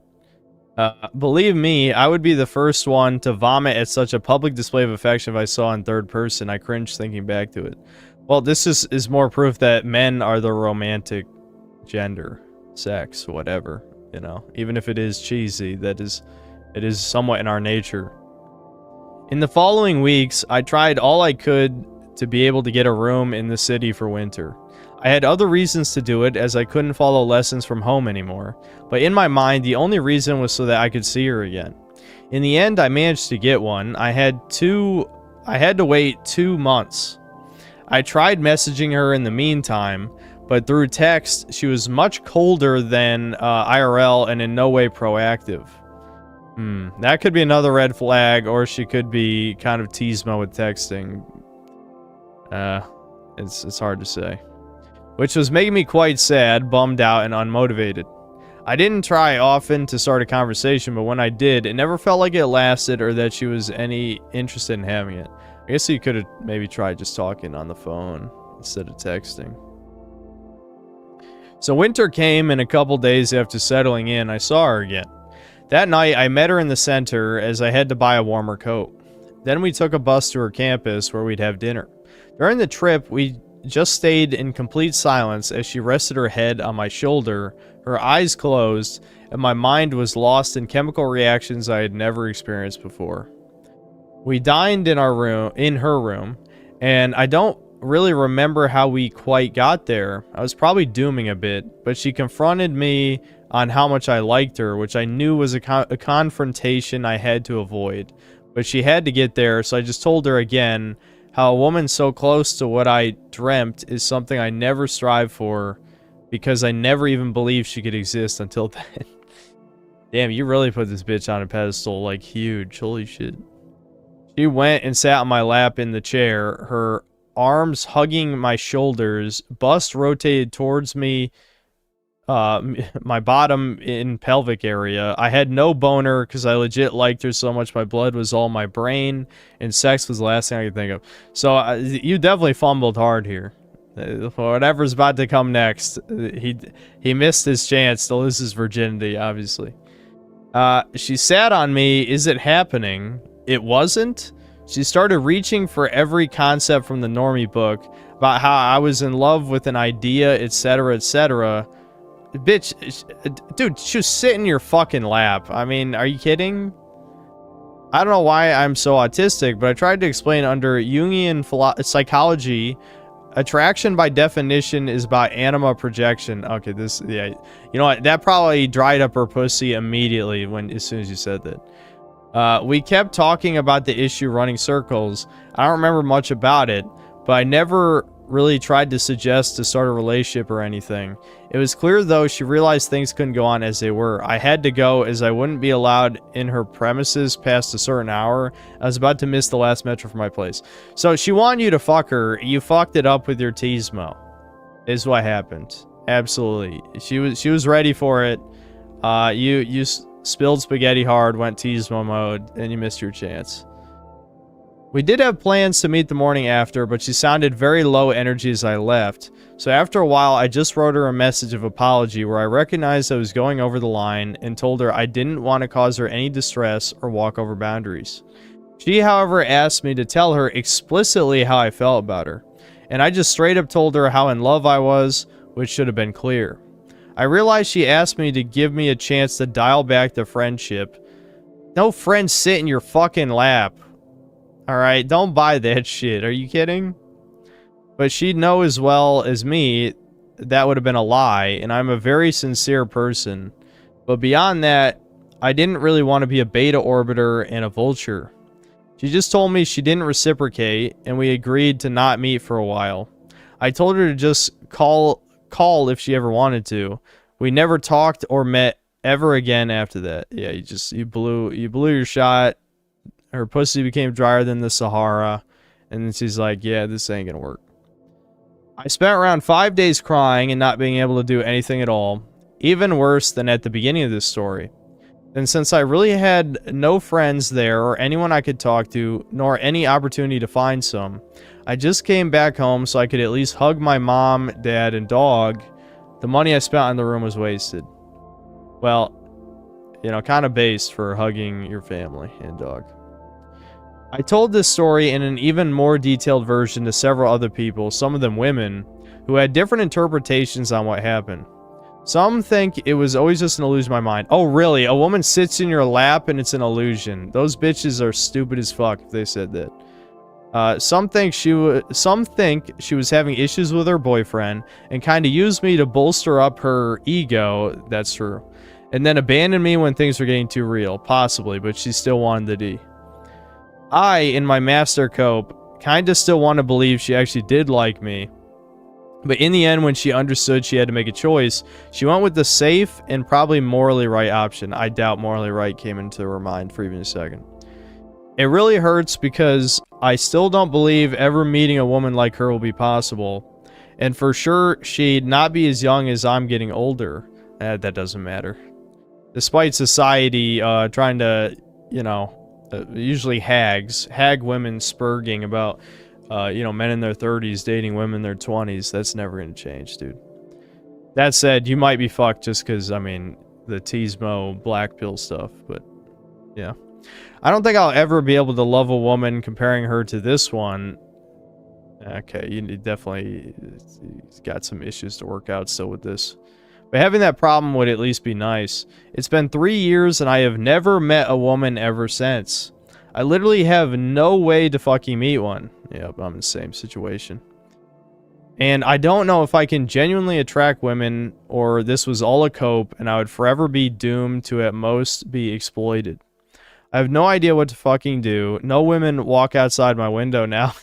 Believe me, I would be the first one to vomit at such a public display of affection if I saw in third person. I cringed thinking back to it. Well, this is more proof that men are the romantic gender, sex, whatever, you know. Even if it is cheesy, it is somewhat in our nature. In the following weeks, I tried all I could to be able to get a room in the city for winter. I had other reasons to do it, as I couldn't follow lessons from home anymore, but in my mind, the only reason was so that I could see her again. In the end, I managed to get one. I had to wait 2 months. I tried messaging her in the meantime, but through text, she was much colder than IRL and in no way proactive. That could be another red flag, or she could be kind of teasmo with texting. It's hard to say. Which was making me quite sad, bummed out, and unmotivated. I didn't try often to start a conversation, but when I did, it never felt like it lasted or that she was any interested in having it. I guess you could have maybe tried just talking on the phone instead of texting. So winter came, and a couple days after settling in, I saw her again. That night, I met her in the center as I had to buy a warmer coat. Then we took a bus to her campus where we'd have dinner. During the trip, we just stayed in complete silence as she rested her head on my shoulder, her eyes closed, and my mind was lost in chemical reactions I had never experienced before. We dined in her room, and I don't really remember how we quite got there. I was probably dooming a bit, but she confronted me on how much I liked her, which I knew was a confrontation I had to avoid. But she had to get there, so I just told her again how a woman so close to what I dreamt is something I never strive for, because I never even believed she could exist until then. Damn, you really put this bitch on a pedestal, like, huge. Holy shit. She went and sat on my lap in the chair, her arms hugging my shoulders, bust rotated towards me, my bottom in pelvic area. I had no boner because I legit liked her so much my blood was all my brain, and sex was the last thing I could think of. So you definitely fumbled hard here. Whatever's about to come next, he missed his chance to lose his virginity, obviously. She sat on me. Is it happening? It wasn't. She started reaching for every concept from the normie book about how I was in love with an idea, etc., etc. Bitch, dude, she was sitting in your fucking lap. I mean, are you kidding? I don't know why I'm so autistic, but I tried to explain under Jungian psychology, attraction by definition is about anima projection. Okay, yeah, you know what? That probably dried up her pussy immediately as soon as you said that. We kept talking about the issue running circles. I don't remember much about it, but I never really tried to suggest to start a relationship or anything. It was clear, though, she realized things couldn't go on as they were. I had to go, as I wouldn't be allowed in her premises past a certain hour. I was about to miss the last metro from my place. So she wanted you to fuck her. You fucked it up with your teasmo, is what happened. Absolutely. She was ready for it. You spilled spaghetti hard, went teasmo mode, and you missed your chance. We did have plans to meet the morning after, but she sounded very low energy as I left. So after a while, I just wrote her a message of apology where I recognized I was going over the line and told her I didn't want to cause her any distress or walk over boundaries. She, however, asked me to tell her explicitly how I felt about her, and I just straight up told her how in love I was, which should have been clear. I realized she asked me to give me a chance to dial back the friendship. No friends sit in your fucking lap. Alright, don't buy that shit. Are you kidding? But she'd know as well as me that would have been a lie, and I'm a very sincere person. But beyond that, I didn't really want to be a beta orbiter and a vulture. She just told me she didn't reciprocate, and we agreed to not meet for a while. I told her to just call if she ever wanted to. We never talked or met ever again after that. Yeah, you blew your shot. Her pussy became drier than the Sahara, and then she's like, yeah, this ain't gonna work. I spent around 5 days crying and not being able to do anything at all, even worse than at the beginning of this story. And since I really had no friends there or anyone I could talk to, nor any opportunity to find some, I just came back home so I could at least hug my mom, dad, and dog. The money I spent on the room was wasted. Well, you know, kind of based for hugging your family and dog. I told this story in an even more detailed version to several other people, some of them women, who had different interpretations on what happened. Some think it was always just an illusion in my mind. Oh, really? A woman sits in your lap and it's an illusion. Those bitches are stupid as fuck if they said that. Some think she was having issues with her boyfriend and kind of used me to bolster up her ego. That's true. And then abandoned me when things were getting too real. Possibly, but she still wanted the D. I, in my master cope, kinda still want to believe she actually did like me. But in the end, when she understood she had to make a choice, she went with the safe and probably morally right option. I doubt morally right came into her mind for even a second. It really hurts because I still don't believe ever meeting a woman like her will be possible. And for sure, she'd not be as young as I'm getting older. That doesn't matter. Despite society trying to, you know, usually hag women spurging about, you know, men in their 30s dating women in their 20s. That's never going to change, dude. That said, you might be fucked just because, I mean, the Tismo black pill stuff, but yeah. I don't think I'll ever be able to love a woman comparing her to this one. Okay, you definitely got some issues to work out still with this. But having that problem would at least be nice. It's been 3 years and I have never met a woman ever since. I literally have no way to fucking meet one. Yep, I'm in the same situation. And I don't know if I can genuinely attract women or this was all a cope and I would forever be doomed to at most be exploited. I have no idea what to fucking do. No women walk outside my window now.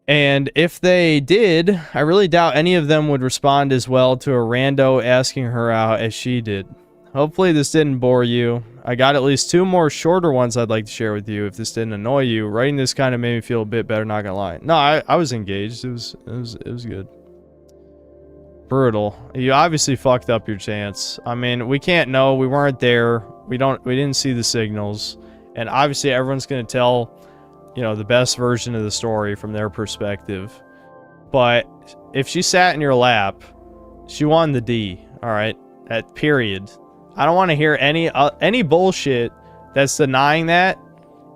And if they did, I really doubt any of them would respond as well to a rando asking her out as she did. Hopefully this didn't bore you. I got at least 2 more shorter ones I'd like to share with you if this didn't annoy you. Writing this kind of made me feel a bit better, not gonna lie. No, I was engaged. It was good. Brutal. You obviously fucked up your chance. I mean, we can't know. We weren't there. We didn't see the signals. And obviously everyone's gonna tell, you know, the best version of the story from their perspective. But if she sat in your lap, she won the D, alright? At period. I don't want to hear any bullshit that's denying that.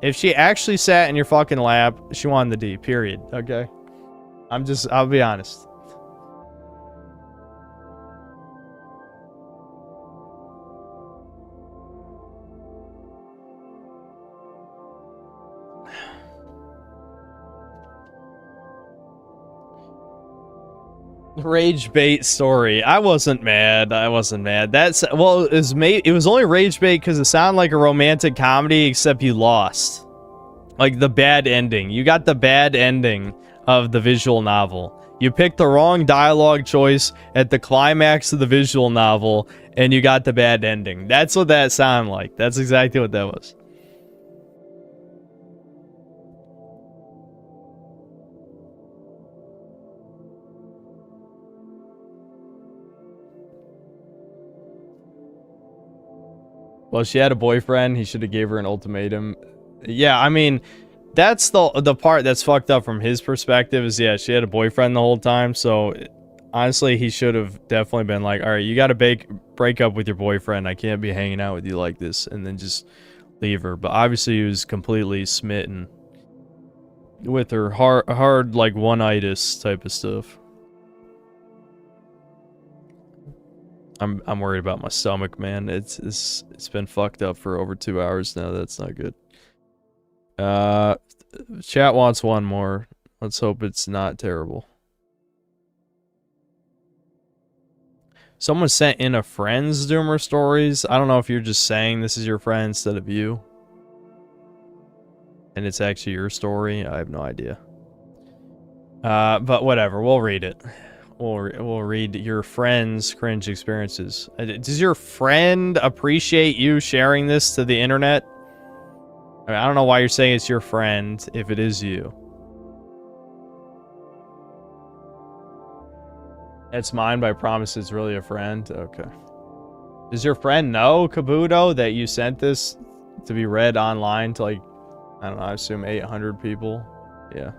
If she actually sat in your fucking lap, she won the D, period, okay? I'll be honest. Rage bait story. I wasn't mad. That's, well, it was only rage bait because it sounded like a romantic comedy, except you lost. Like the bad ending. You got the bad ending of the visual novel. You picked the wrong dialogue choice at the climax of the visual novel, and you got the bad ending. That's what that sounded like. That's exactly what that was. Well, she had a boyfriend. He should have gave her an ultimatum. Yeah, I mean, that's the part that's fucked up from his perspective is, yeah, she had a boyfriend the whole time, so honestly, he should have definitely been like, all right, you gotta break up with your boyfriend. I can't be hanging out with you like this, and then just leave her. But obviously, he was completely smitten with her hard like one-itis type of stuff. I'm worried about my stomach, man. It's been fucked up for over 2 hours now. That's not good. Chat wants one more. Let's hope it's not terrible. Someone sent in a friend's Doomer stories. I don't know if you're just saying this is your friend instead of you. And it's actually your story. I have no idea. But whatever. We'll read it. We'll read your friend's cringe experiences. Does your friend appreciate you sharing this to the internet? I mean, I don't know why you're saying it's your friend if it is you. It's mine, but I promise it's really a friend. Okay. Does your friend know, Kabuto, that you sent this to be read online to, like, I don't know, I assume 800 people? Yeah.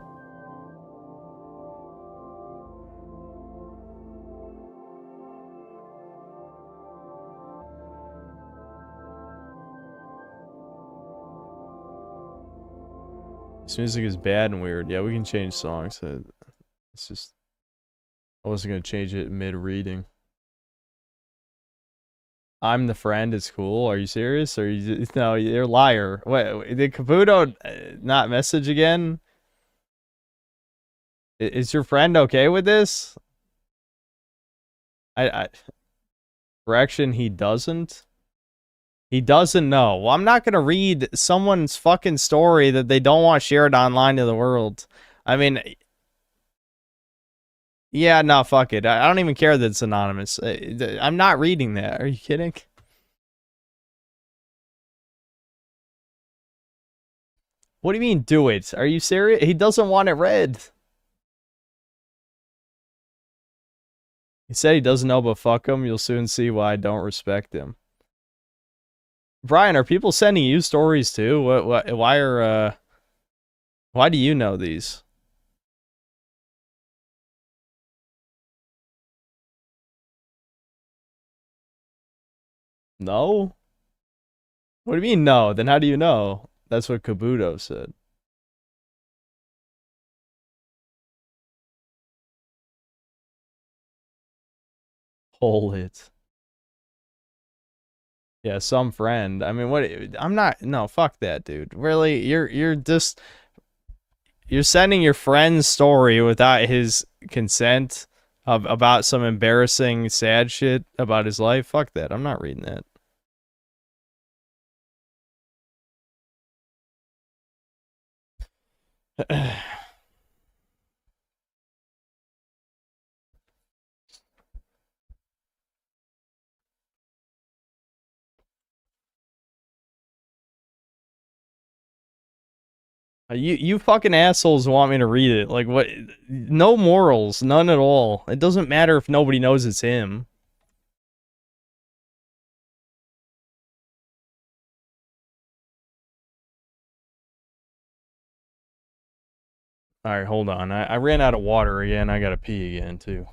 This music is bad and weird. Yeah, we can change songs. It's just... I wasn't going to change it mid-reading. I'm the friend, it's cool. Are you serious? Or you just, no, you're a liar. Wait, did Kabuto not message again? Is your friend okay with this? Correction, he doesn't? He doesn't know. Well, I'm not gonna read someone's fucking story that they don't want shared online to the world. I mean... Yeah, no, fuck it. I don't even care that it's anonymous. I'm not reading that. Are you kidding? What do you mean, do it? Are you serious? He doesn't want it read. He said he doesn't know, but fuck him. You'll soon see why I don't respect him. Brian, are people sending you stories too? Why do you know these? No? What do you mean no? Then how do you know? That's what Kabuto said. Hold it. Yeah, some friend. I mean, what? I'm not. No, fuck that, dude. Really, you're just you're sending your friend's story without his consent about some embarrassing, sad shit about his life. Fuck that. I'm not reading that. You fucking assholes want me to read it. Like, what? No morals. None at all. It doesn't matter if nobody knows it's him. Alright, hold on. I ran out of water again. I gotta pee again, too.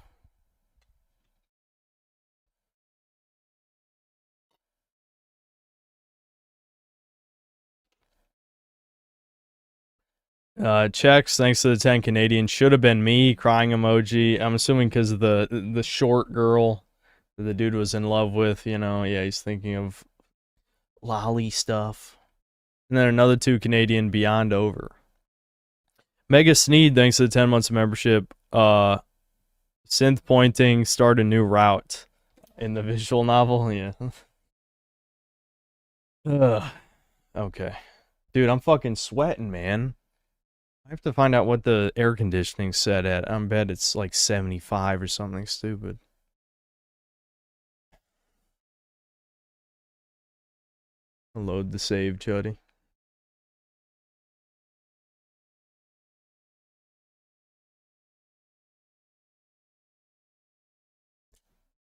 Checks, thanks to the 10 Canadian. Should have been me, crying emoji. I'm assuming because of the short girl that the dude was in love with, you know. Yeah, he's thinking of lolly stuff. And then another 2 Canadian, beyond over. Mega Sneed, thanks to the 10 months of membership. Synth pointing, start a new route in the visual novel. Yeah. Ugh. Okay. Dude, I'm fucking sweating, man. I have to find out what the air conditioning's set at. I bet it's like 75 or something stupid. Load the save, Chuddy.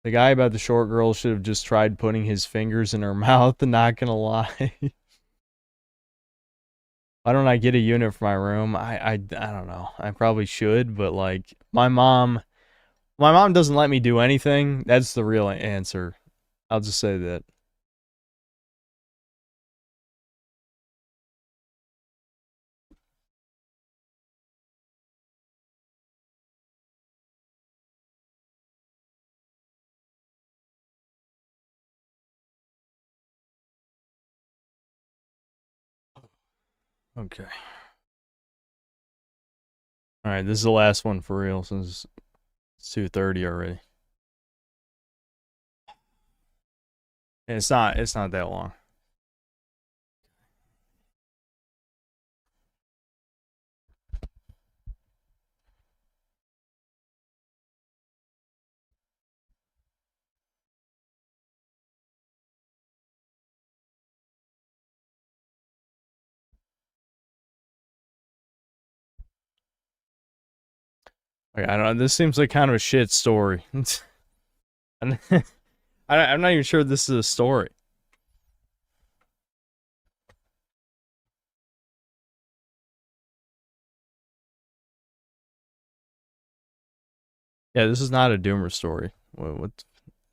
The guy about the short girl should have just tried putting his fingers in her mouth, not gonna lie. Why don't I get a unit for my room? I don't know. I probably should, but like my mom doesn't let me do anything. That's the real answer. I'll just say that. Okay. All right, this is the last one for real since it's 2:30 already. And it's not that long. Okay, I don't know. This seems like kind of a shit story. I'm not even sure this is a story. Yeah, this is not a doomer story. What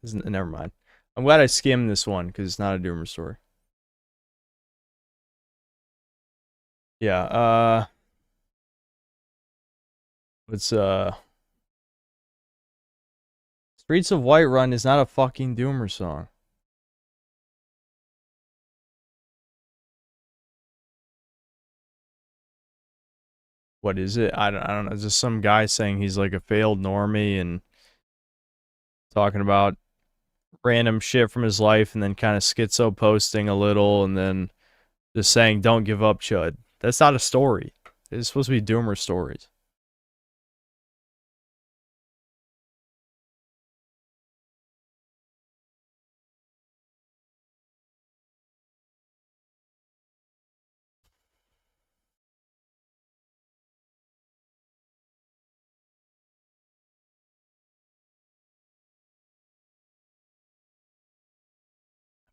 isn't? Never mind. I'm glad I skimmed this one because it's not a doomer story. Yeah. It's Streets of Whiterun is not a fucking doomer song. What is it? I don't know. It's just some guy saying he's like a failed normie and talking about random shit from his life and then kind of schizo posting a little and then just saying don't give up, Chud. That's not a story. It's supposed to be doomer stories.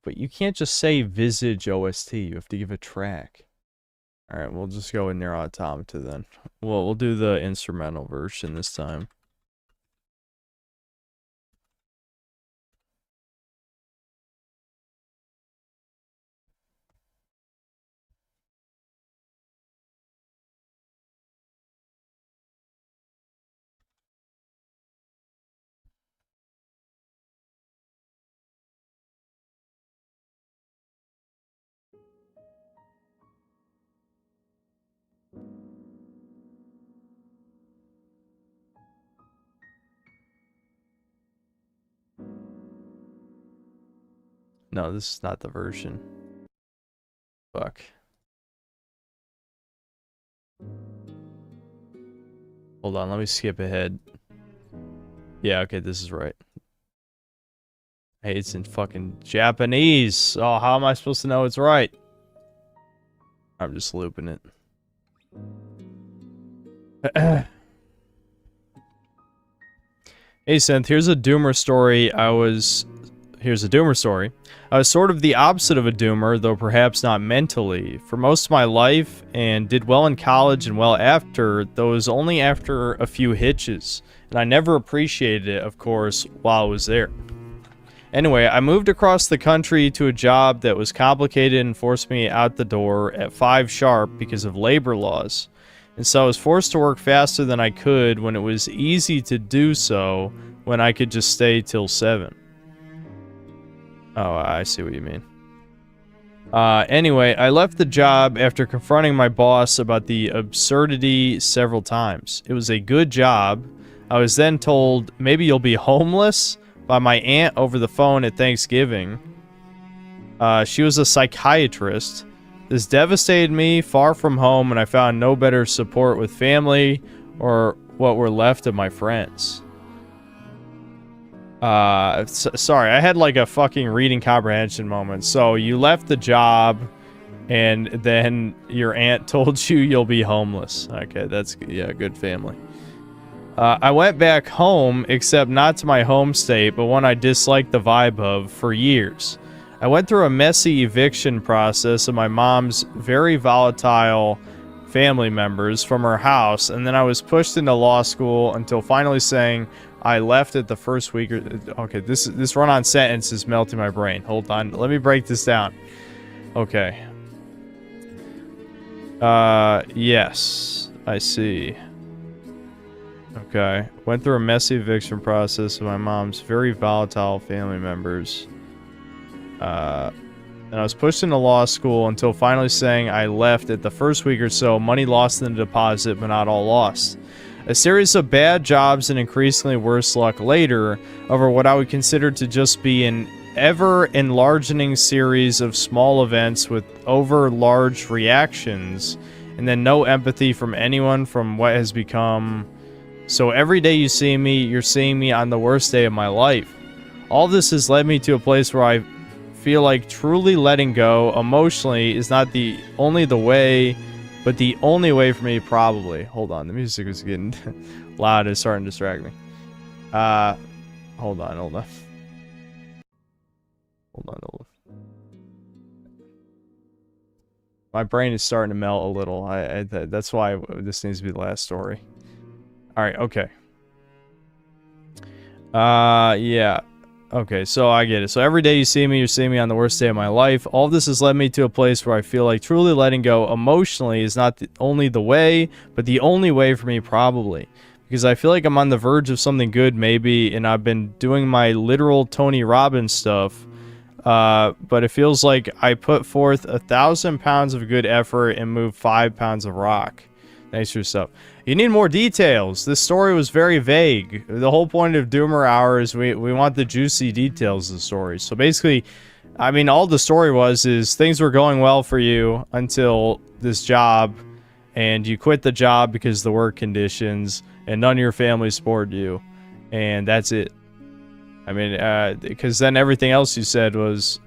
But you can't just say Visage OST. You have to give a track. Alright, we'll just go in Near Automata then. Well, we'll do the instrumental version this time. No, this is not the version. Fuck. Hold on, let me skip ahead. Yeah, okay, this is right. Hey, it's in fucking Japanese. Oh, how am I supposed to know it's right? I'm just looping it. Hey, Synth, here's a doomer story. Here's a doomer story. I was sort of the opposite of a doomer, though perhaps not mentally, for most of my life, and did well in college and well after, though it was only after a few hitches. And I never appreciated it, of course, while I was there. Anyway, I moved across the country to a job that was complicated and forced me out the door at 5 sharp because of labor laws. And so I was forced to work faster than I could when it was easy to do so when I could just stay till 7. Oh, I see what you mean. Anyway, I left the job after confronting my boss about the absurdity several times. It was a good job. I was then told, maybe you'll be homeless, by my aunt over the phone at Thanksgiving. She was a psychiatrist. This devastated me far from home, and I found no better support with family or what were left of my friends. Sorry, I had like a fucking reading comprehension moment. So you left the job, and then your aunt told you you'll be homeless. Okay, that's, yeah, good family. I went back home, except not to my home state, but one I disliked the vibe of for years. I went through a messy eviction process of my mom's very volatile family members from her house, and then I was pushed into law school until finally saying I left it the first week. Okay, this run-on sentence is melting my brain. Hold on, let me break this down. Okay. Yes, I see. Okay. Went through a messy eviction process with my mom's very volatile family members. And I was pushed into law school until finally saying I left it the first week or so. Money lost in the deposit, but not all lost. A series of bad jobs and increasingly worse luck later over what I would consider to just be an ever-enlarging series of small events with over-large reactions, and then no empathy from anyone from what has become. So every day you see me, you're seeing me on the worst day of my life. All this has led me to a place where I feel like truly letting go emotionally is not only the way, but the only way for me, probably. Hold on, the music was getting loud. It's starting to distract me. Hold on. My brain is starting to melt a little. That's why this needs to be the last story. Alright, okay. Yeah. Okay, so I get it. So every day you see me, you're seeing me on the worst day of my life. All this has led me to a place where I feel like truly letting go emotionally is not only the way, but the only way for me, probably. Because I feel like I'm on the verge of something good, maybe, and I've been doing my literal Tony Robbins stuff. But it feels like I put forth 1,000 pounds of good effort and moved 5 pounds of rock. Thanks for your stuff. You need more details. This story was very vague. The whole point of Doomer Hour is we want the juicy details of the story. So basically, I mean, all the story is things were going well for you until this job, and you quit the job because of the work conditions, and none of your family supported you, and that's it. I mean, because then everything else you said was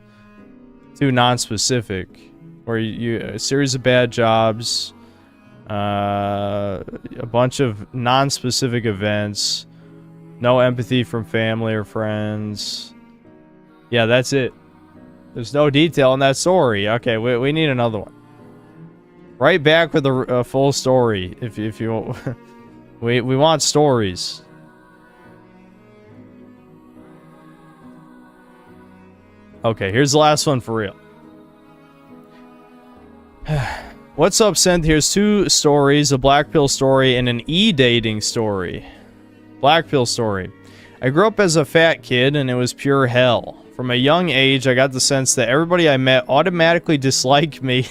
too non-specific, where you a series of bad jobs, a bunch of non-specific events, no empathy from family or friends. Yeah, that's it. There's no detail in that story. Okay, we need another one. Right back with a full story, if you want. we want stories. Okay, here's the last one for real. What's up, Synth? Here's 2 stories, a black pill story and an e-dating story. Black pill story. I grew up as a fat kid and it was pure hell. From a young age, I got the sense that everybody I met automatically disliked me.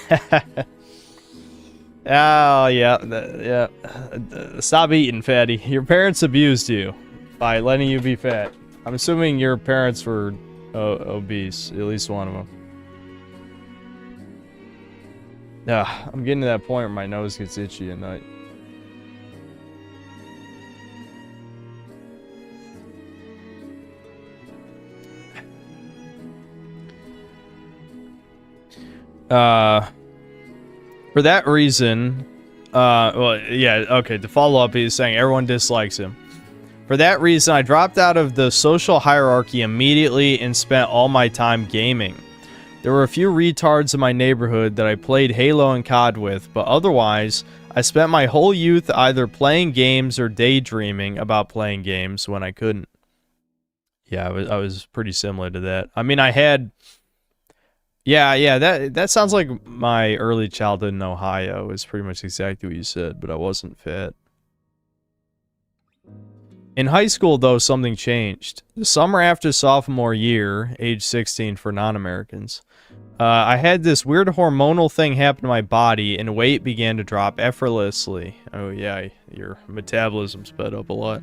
Oh, yeah. Stop eating, fatty. Your parents abused you by letting you be fat. I'm assuming your parents were obese, at least one of them. I'm getting to that point where my nose gets itchy at night. For that reason, well, yeah, okay, to follow up, he's saying everyone dislikes him. For that reason, I dropped out of the social hierarchy immediately and spent all my time gaming. There were a few retards in my neighborhood that I played Halo and COD with, but otherwise, I spent my whole youth either playing games or daydreaming about playing games when I couldn't. Yeah, I was pretty similar to that. I mean, I had... Yeah, that sounds like my early childhood in Ohio is pretty much exactly what you said, but I wasn't fat. In high school, though, something changed. The summer after sophomore year, age 16 for non-Americans, I had this weird hormonal thing happen to my body, and weight began to drop effortlessly. Oh yeah, your metabolism sped up a lot.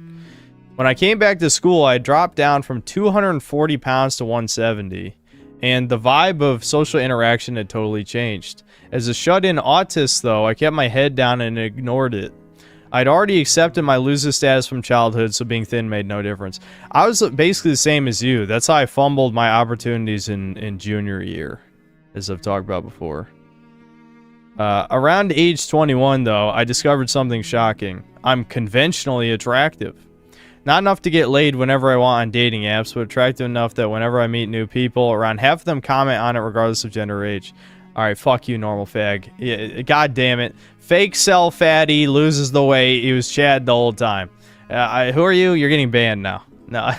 When I came back to school, I dropped down from 240 pounds to 170, and the vibe of social interaction had totally changed. As a shut-in autist, though, I kept my head down and ignored it. I'd already accepted my loser status from childhood, so being thin made no difference. I was basically the same as you. That's how I fumbled my opportunities in junior year, as I've talked about before. Around age 21, though, I discovered something shocking. I'm conventionally attractive. Not enough to get laid whenever I want on dating apps, but attractive enough that whenever I meet new people, around half of them comment on it regardless of gender or age. Alright, fuck you, normal fag. Yeah, God damn it. Fake cell fatty loses the weight. He was Chad the whole time. Who are you? You're getting banned now. No.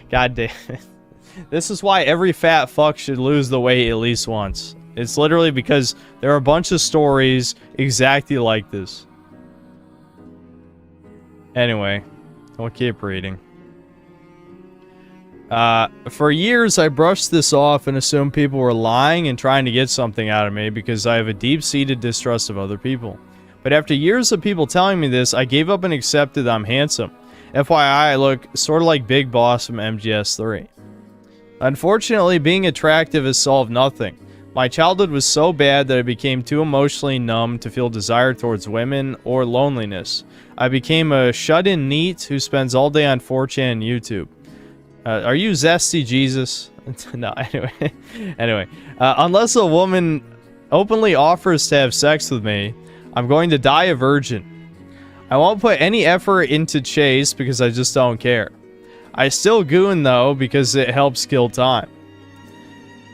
God damn it. This is why every fat fuck should lose the weight at least once. It's literally because there are a bunch of stories exactly like this. Anyway, we'll keep reading. For years, I brushed this off and assumed people were lying and trying to get something out of me because I have a deep-seated distrust of other people. But after years of people telling me this, I gave up and accepted that I'm handsome. FYI, I look sort of like Big Boss from MGS3. Unfortunately, being attractive has solved nothing. My childhood was so bad that I became too emotionally numb to feel desire towards women or loneliness. I became a shut-in NEET who spends all day on 4chan and YouTube. Are you Zesty Jesus? No, anyway. Unless a woman openly offers to have sex with me, I'm going to die a virgin. I won't put any effort into chase because I just don't care. I still goon though because it helps kill time.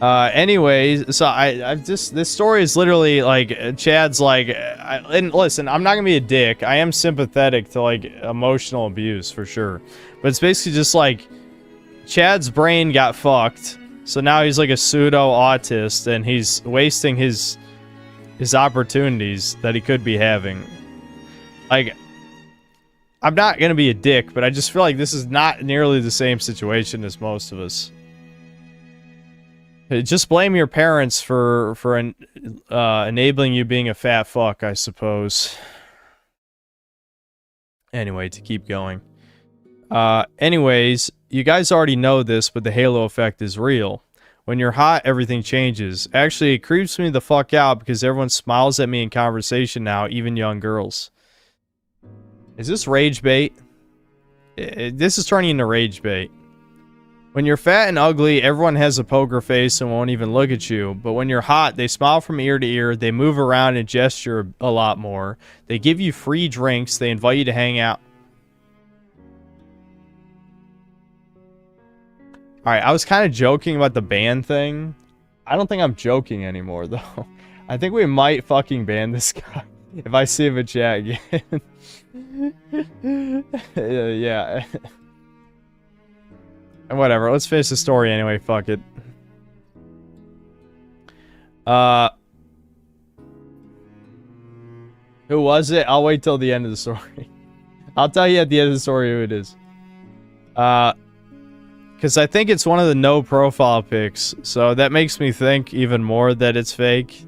Anyways, so this story is literally like Chad's like, and listen, I'm not gonna be a dick. I am sympathetic to like emotional abuse for sure, but it's basically just like Chad's brain got fucked, so now he's like a pseudo autist and he's wasting his opportunities that he could be having. Like, I'm not gonna be a dick, but I just feel like this is not nearly the same situation as most of us. Just blame your parents for enabling you being a fat fuck, I suppose. Anyway, to keep going. Anyways, you guys already know this, but the halo effect is real. When you're hot, everything changes. Actually, it creeps me the fuck out because everyone smiles at me in conversation now, even young girls. Is this rage bait? This is turning into rage bait. When you're fat and ugly, everyone has a poker face and won't even look at you. But when you're hot, they smile from ear to ear, they move around and gesture a lot more. They give you free drinks, they invite you to hang out. Alright, I was kind of joking about the ban thing. I don't think I'm joking anymore, though. I think we might fucking ban this guy if I see him in chat again. Yeah. And whatever, let's finish the story anyway, fuck it. Who was it? I'll wait till the end of the story. I'll tell you at the end of the story who it is. Because I think it's one of the no profile pics, so that makes me think even more that it's fake.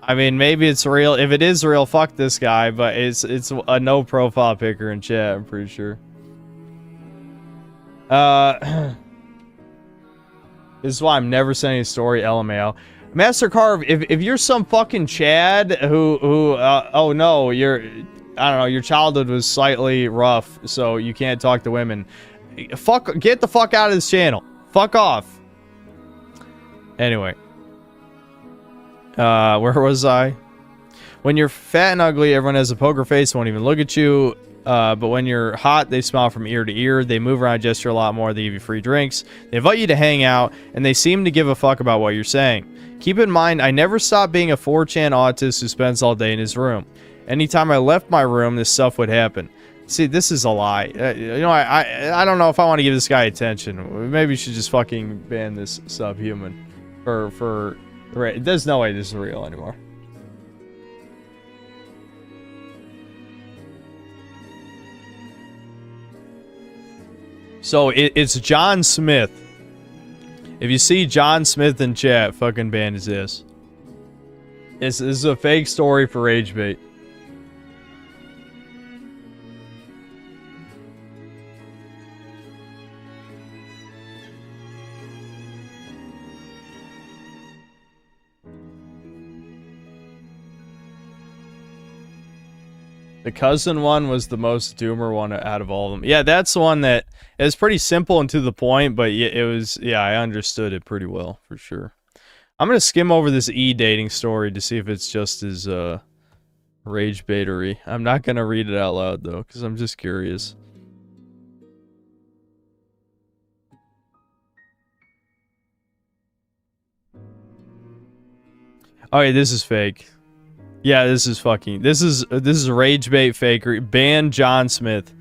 I mean, maybe it's real. If it is real, fuck this guy, but it's a no profile picker in chat, I'm pretty sure. This is why I'm never sending a story, LMAO. Master Carve, if you're some fucking Chad who oh no, I don't know, your childhood was slightly rough, so you can't talk to women. Get the fuck out of this channel. Fuck off. Anyway. Where was I? When you're fat and ugly, everyone has a poker face, won't even look at you. But when you're hot, they smile from ear to ear. They move around, gesture a lot more. They give you free drinks. They invite you to hang out, and they seem to give a fuck about what you're saying. Keep in mind, I never stopped being a 4chan autist who spends all day in his room. Anytime I left my room, this stuff would happen. See, this is a lie. You know, I don't know if I want to give this guy attention. Maybe we should just fucking ban this subhuman. There's no way this is real anymore. So it's John Smith. If you see John Smith in chat, fucking ban his ass. This is a fake story for rage bait. The cousin one was the most doomer one out of all of them. Yeah, that's the one that is pretty simple and to the point, but it was, yeah, I understood it pretty well, for sure. I'm going to skim over this e-dating story to see if it's just as rage baitery. I'm not going to read it out loud, though, because I'm just curious. Okay, this is fake. Yeah, this is fucking. This is rage bait fakery. Ban John Smith.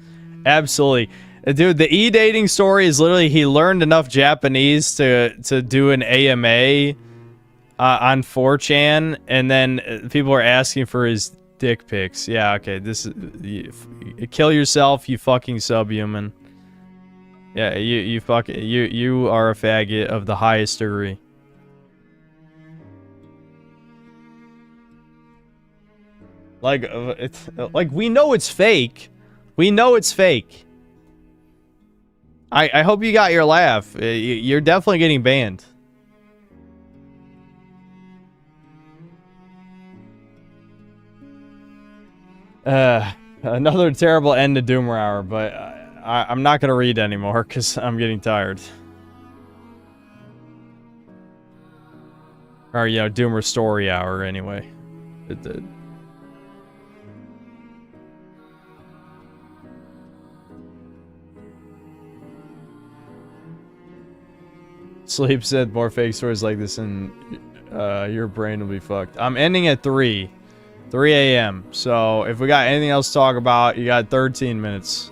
Absolutely. Dude, the e-dating story is literally he learned enough Japanese to do an AMA on 4chan, and then people are asking for his dick pics. Yeah, okay. This is kill yourself, you fucking subhuman. Yeah, you are a faggot of the highest degree. Like it's like we know it's fake. We know it's fake. I hope you got your laugh. You're definitely getting banned. Another terrible end to Doomer Hour, but I'm not gonna read anymore because I'm getting tired. Or, you know, Doomer Story Hour anyway. Sleep said more fake stories like this and your brain will be fucked. I'm ending at 3 a.m. So if we got anything else to talk about, you got 13 minutes.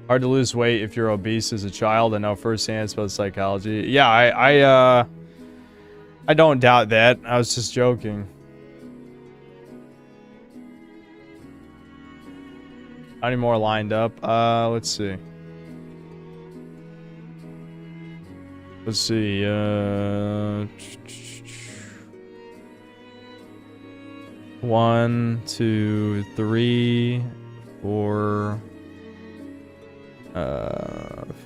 Hard to lose weight if you're obese as a child. I know firsthand about psychology. Yeah, I don't doubt that. I was just joking. Any more lined up? Let's see. Let's see. 1, 2, 3, 4,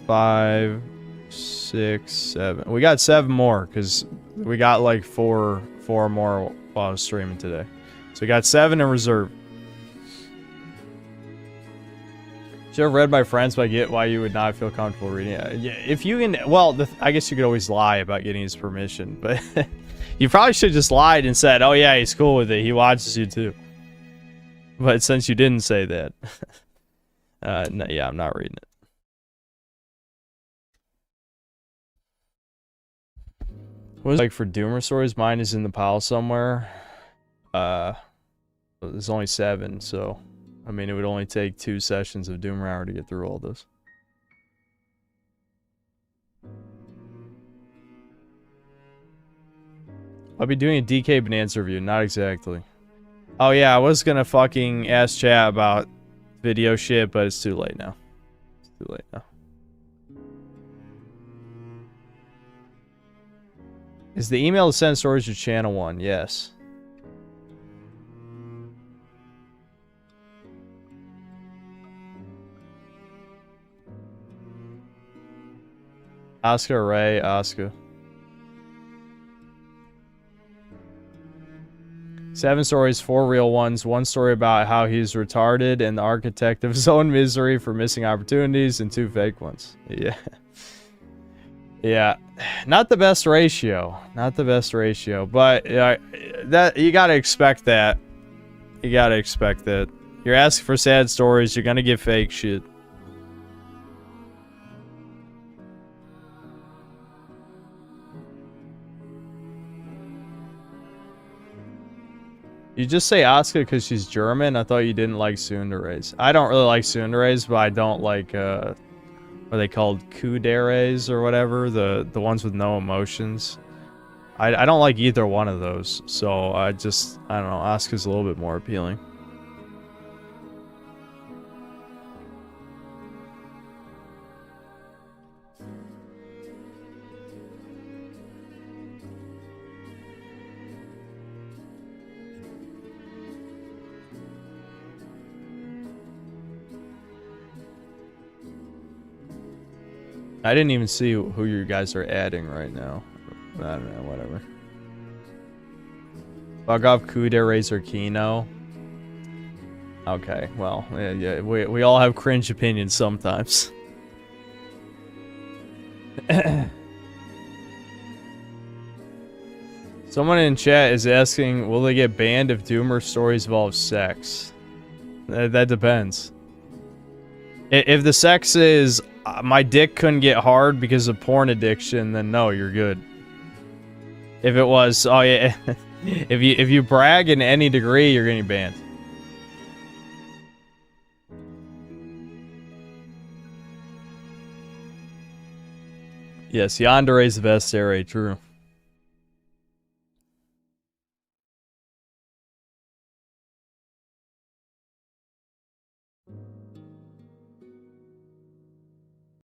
5, 6, 7. We got 7 more because we got like four more while I was streaming today. So we got 7 in reserve. Should have read my friends, but I get why you would not feel comfortable reading it. Yeah, if you can, well, I guess you could always lie about getting his permission, but you probably should have just lied and said, oh yeah, he's cool with it. He watches you too. But since you didn't say that, no, yeah, I'm not reading it. What is it like for Doomer stories? Mine is in the pile somewhere. There's only 7, so I mean, it would only take 2 sessions of Doomer Hour to get through all this. I'll be doing a DK Bonanza review. Not exactly. Oh yeah, I was gonna fucking ask chat about video shit, but it's too late now. It's too late now. Is the email to send stories to channel 1? Yes. Oscar, Ray, Oscar. 7 stories, 4 real ones. 1 story about how he's retarded and the architect of his own misery for missing opportunities, and 2 fake ones. Yeah. Yeah. Not the best ratio. Not the best ratio. But that you gotta expect that. You gotta expect that. You're asking for sad stories, you're gonna get fake shit. You just say Asuka because she's German? I thought you didn't like tsunderes. I don't really like tsunderes, but I don't like, what are they called? Kuderes or whatever? The ones with no emotions. I don't like either one of those, so I don't know, Asuka's a little bit more appealing. I didn't even see who you guys are adding right now. I don't know, whatever. Bug off Kuderes or Kino. Okay, well, yeah, we all have cringe opinions sometimes. Someone in chat is asking, will they get banned if Doomer stories involve sex? That depends. If the sex is, my dick couldn't get hard because of porn addiction, then no, you're good. If it was, oh yeah, if you brag in any degree, you're getting banned. Yes, Yandere's the best area, true.